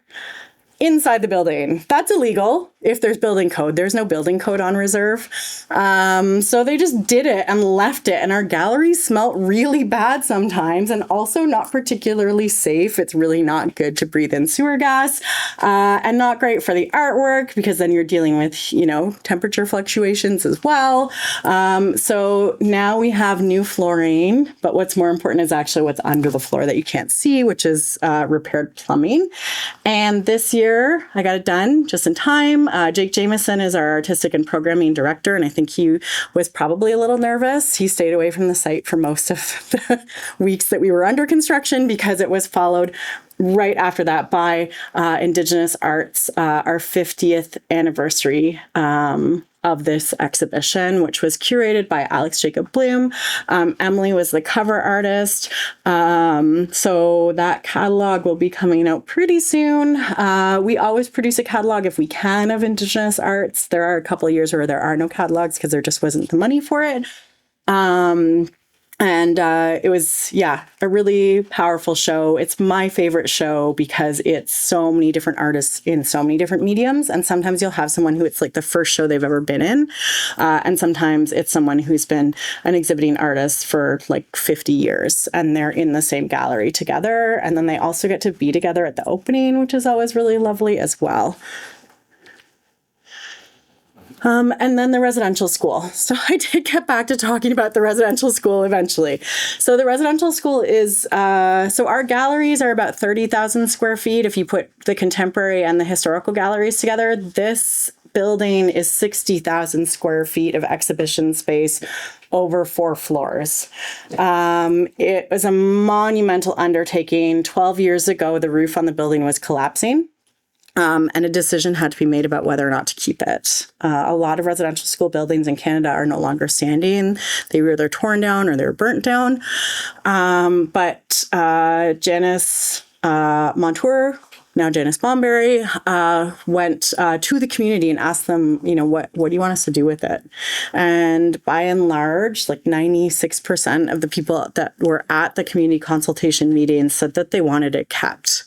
inside the building. That's illegal if there's building code. There's no building code on reserve. So they just did it and left it. And our gallery smelt really bad sometimes, and also not particularly safe. It's really not good to breathe in sewer gas, and not great for the artwork, because then you're dealing with, you know, temperature fluctuations as well. So now we have new flooring, but what's more important is actually what's under the floor that you can't see, which is repaired plumbing. And this year, I got it done just in time. Jake Jameson is our artistic and programming director, and I think he was probably a little nervous. He stayed away from the site for most of the weeks that we were under construction, because it was followed right after that by Indigenous Arts, our 50th anniversary of this exhibition, which was curated by Alex Jacob Bloom. Emily was the cover artist. So that catalog will be coming out pretty soon. We always produce a catalog if we can of Indigenous arts. There are a couple of years where there are no catalogs because there just wasn't the money for it. And it was, yeah, a really powerful show. It's my favorite show because it's so many different artists in so many different mediums. And sometimes you'll have someone who it's like the first show they've ever been in. And sometimes it's someone who's been an exhibiting artist for like 50 years and they're in the same gallery together. And then they also get to be together at the opening, which is always really lovely as well. And then the residential school. So I did get back to talking about the residential school eventually. So the residential school is, so our galleries are about 30,000 square feet. If you put the contemporary and the historical galleries together, this building is 60,000 square feet of exhibition space over 4 floors. It was a monumental undertaking. 12 years ago, the roof on the building was collapsing. And a decision had to be made about whether or not to keep it. A lot of residential school buildings in Canada are no longer standing. They were either torn down or they were burnt down. But Janice Montour, now Janice Bomberry, went to the community and asked them, you know, what do you want us to do with it? And by and large, like 96% of the people that were at the community consultation meeting said that they wanted it kept,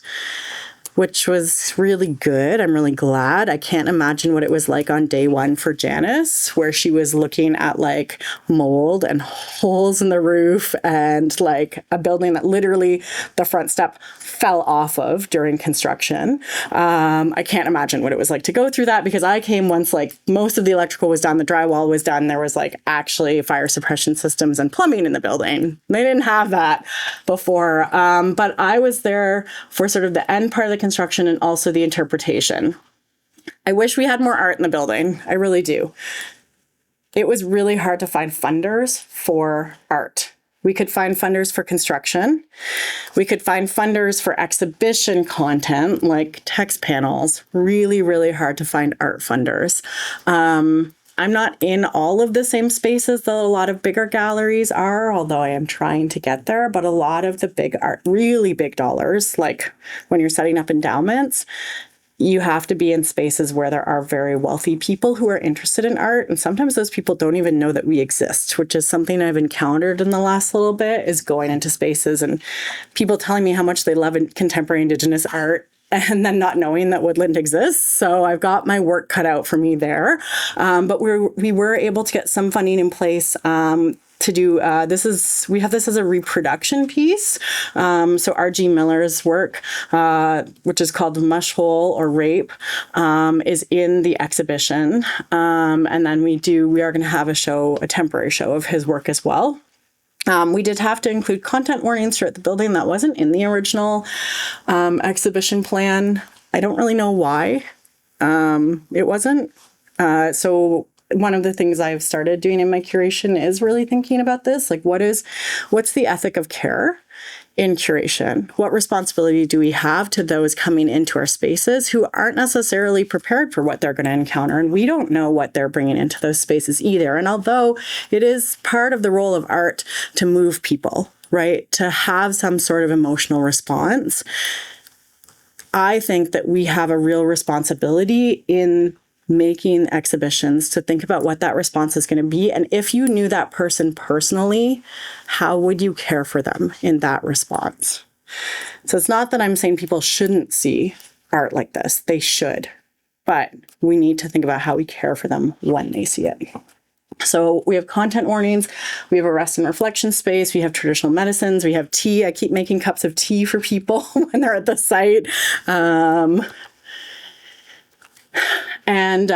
which was really good. I'm really glad. I can't imagine what it was like on day one for Janice, where she was looking at like mold and holes in the roof and like a building that literally the front step fell off of during construction. I can't imagine what it was like to go through that, because I came once like most of the electrical was done, the drywall was done. There was like actually fire suppression systems and plumbing in the building. They didn't have that before. But I was there for sort of the end part of the construction and also the interpretation. I wish we had more art in the building. I really do. It was really hard to find funders for art. We could find funders for construction. We could find funders for exhibition content like text panels. Really, really hard to find art funders. I'm not in all of the same spaces that a lot of bigger galleries are, although I am trying to get there. But a lot of the big art, really big dollars, like when you're setting up endowments, you have to be in spaces where there are very wealthy people who are interested in art. And sometimes those people don't even know that we exist, which is something I've encountered in the last little bit, is going into spaces and people telling me how much they love contemporary Indigenous art and then not knowing that Woodland exists. So I've got my work cut out for me there. But we were able to get some funding in place to do we have this as a reproduction piece. So R.G. Miller's work, which is called Mush Hole or Rape, is in the exhibition. And then we are going to have a temporary show of his work as well. We did have to include content warnings throughout the building. That wasn't in the original exhibition plan. I don't really know why it wasn't. So one of the things I've started doing in my curation is really thinking about this. Like, what's the ethic of care in curation? What responsibility do we have to those coming into our spaces who aren't necessarily prepared for what they're going to encounter? And we don't know what they're bringing into those spaces either. And although it is part of the role of art to move people, right, to have some sort of emotional response, I think that we have a real responsibility in making exhibitions to think about what that response is going to be. And if you knew that person personally, how would you care for them in that response? So it's not that I'm saying people shouldn't see art like this. They should. But we need to think about how we care for them when they see it. So we have content warnings, we have a rest and reflection space, we have traditional medicines, we have tea. I keep making cups of tea for people when they're at the site. And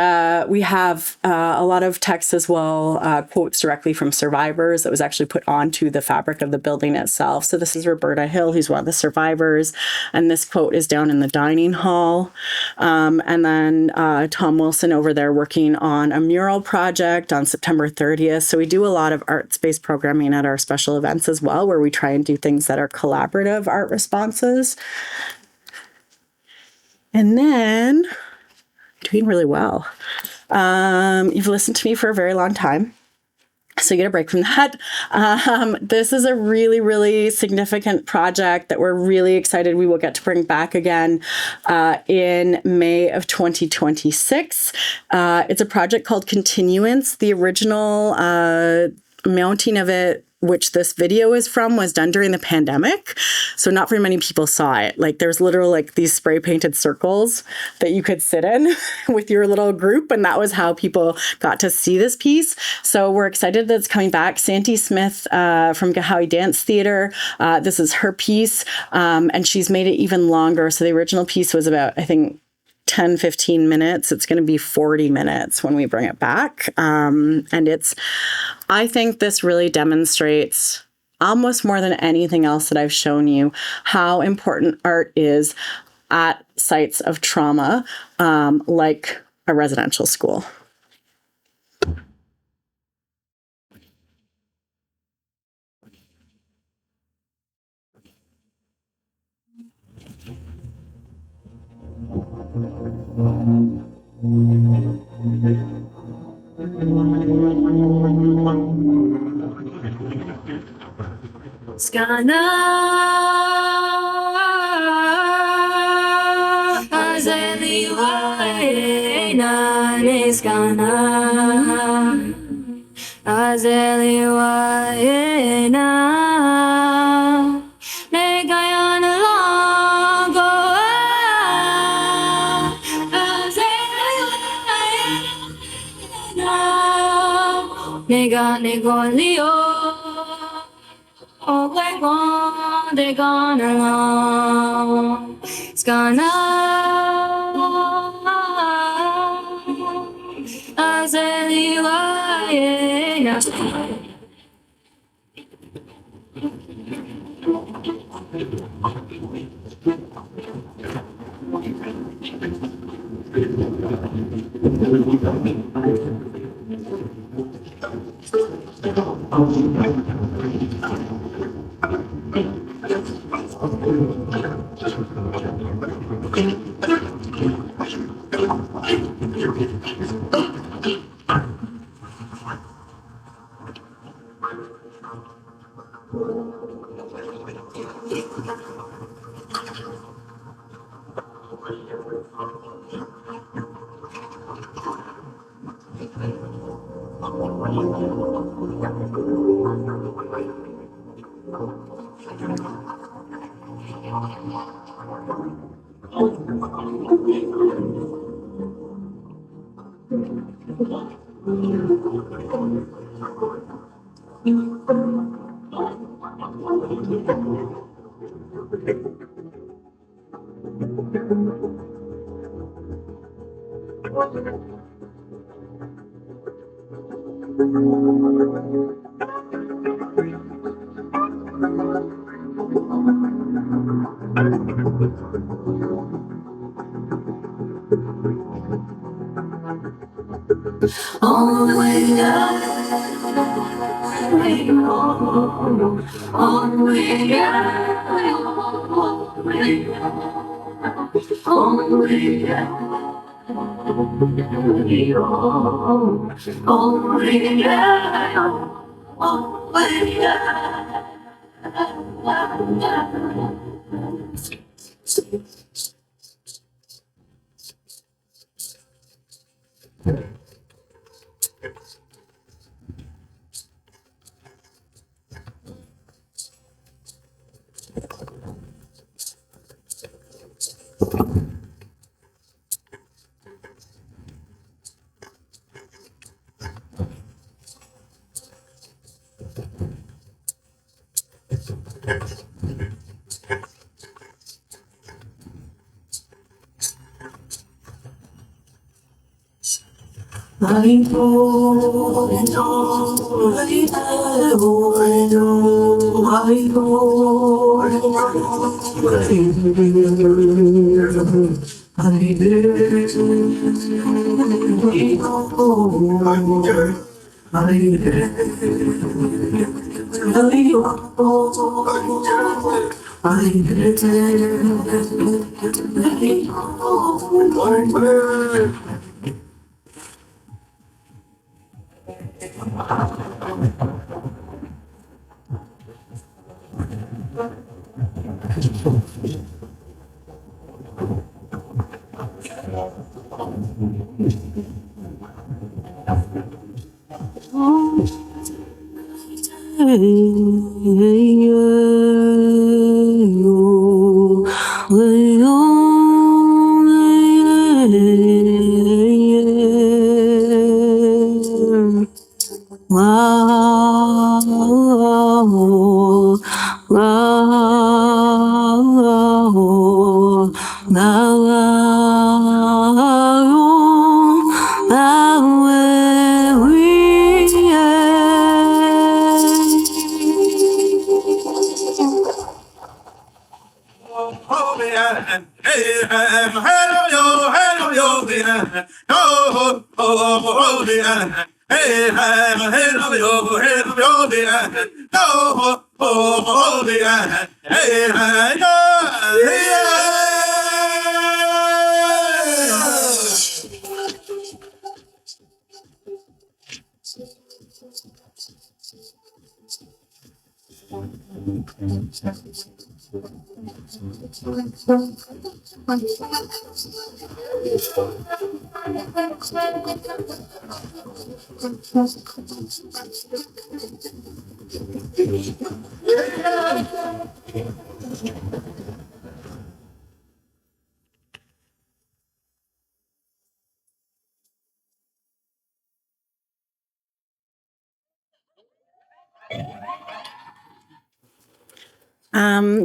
we have a lot of text as well, quotes directly from survivors that was actually put onto the fabric of the building itself. So this is Roberta Hill, who's one of the survivors. And this quote is down in the dining hall. And then Tom Wilson over there working on a mural project on September 30th. So we do a lot of art space programming at our special events as well, where we try and do things that are collaborative art responses. And then doing really well. You've listened to me for a very long time, so you get a break from that. This is a really, really significant project that we're really excited we will get to bring back again in May of 2026. It's a project called Continuance. The original mounting of it, which this video is from, was done during the pandemic. So not very many people saw it. Like, there's literally like these spray painted circles that you could sit in with your little group. And that was how people got to see this piece. So we're excited that it's coming back. Santi Smith from Gahawi Dance Theatre. This is her piece. And she's made it even longer. So the original piece was about, I think, 10, 15 minutes. It's going to be 40 minutes when we bring it back. I think this really demonstrates, almost more than anything else that I've shown you, how important art is at sites of trauma, like a residential school. Skana azeli waena skana azeli waena negayan longo azeli waena nega negolio. Oh, they're gone along. It's gonna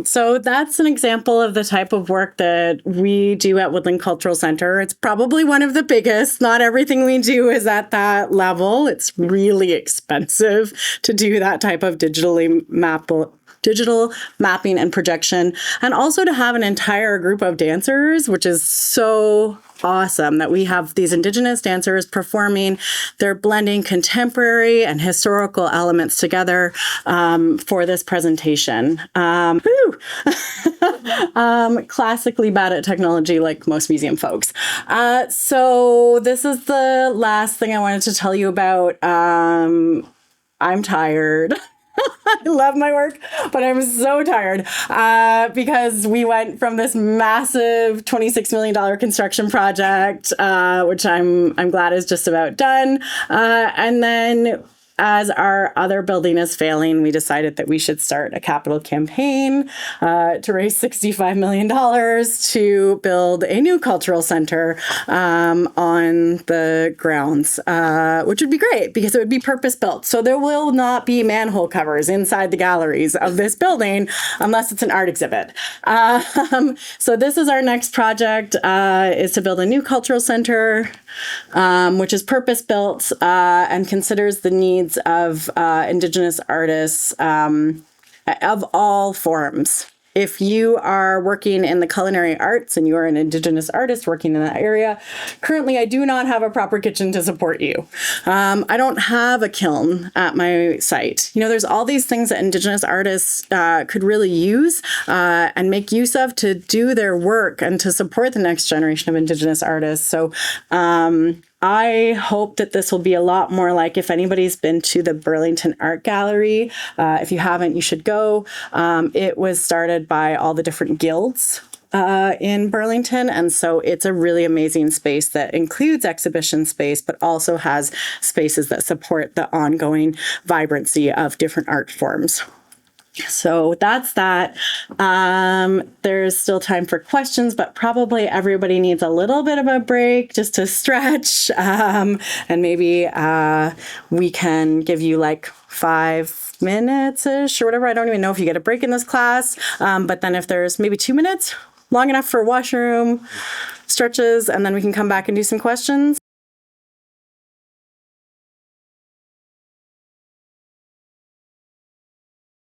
So that's an example of the type of work that we do at Woodland Cultural Centre. It's probably one of the biggest. Not everything we do is at that level. It's really expensive to do that type of digital mapping and projection, and also to have an entire group of dancers, which is so awesome that we have these Indigenous dancers performing. They're blending contemporary and historical elements together for this presentation. Classically bad at technology, like most museum folks. So this is the last thing I wanted to tell you about. I'm tired. I love my work, but I'm so tired because we went from this massive $26 million construction project, which I'm glad is just about done. And then as our other building is failing, we decided that we should start a capital campaign to raise $65 million to build a new cultural center on the grounds, which would be great because it would be purpose-built. So there will not be manhole covers inside the galleries of this building unless it's an art exhibit. So this is our next project, is to build a new cultural center, which is purpose-built and considers the needs of Indigenous artists of all forms. If you are working in the culinary arts and you are an Indigenous artist working in that area, currently I do not have a proper kitchen to support you. I don't have a kiln at my site. You know, there's all these things that Indigenous artists could really use and make use of to do their work and to support the next generation of Indigenous artists. So I hope that this will be a lot more like, if anybody's been to the Burlington Art Gallery, if you haven't, you should go. It was started by all the different guilds in Burlington. And so it's a really amazing space that includes exhibition space, but also has spaces that support the ongoing vibrancy of different art forms. So that's that. There's still time for questions, but probably everybody needs a little bit of a break just to stretch. And maybe we can give you like 5 minutes-ish or whatever. I don't even know if you get a break in this class. But then if there's maybe 2 minutes, long enough for washroom, stretches, and then we can come back and do some questions.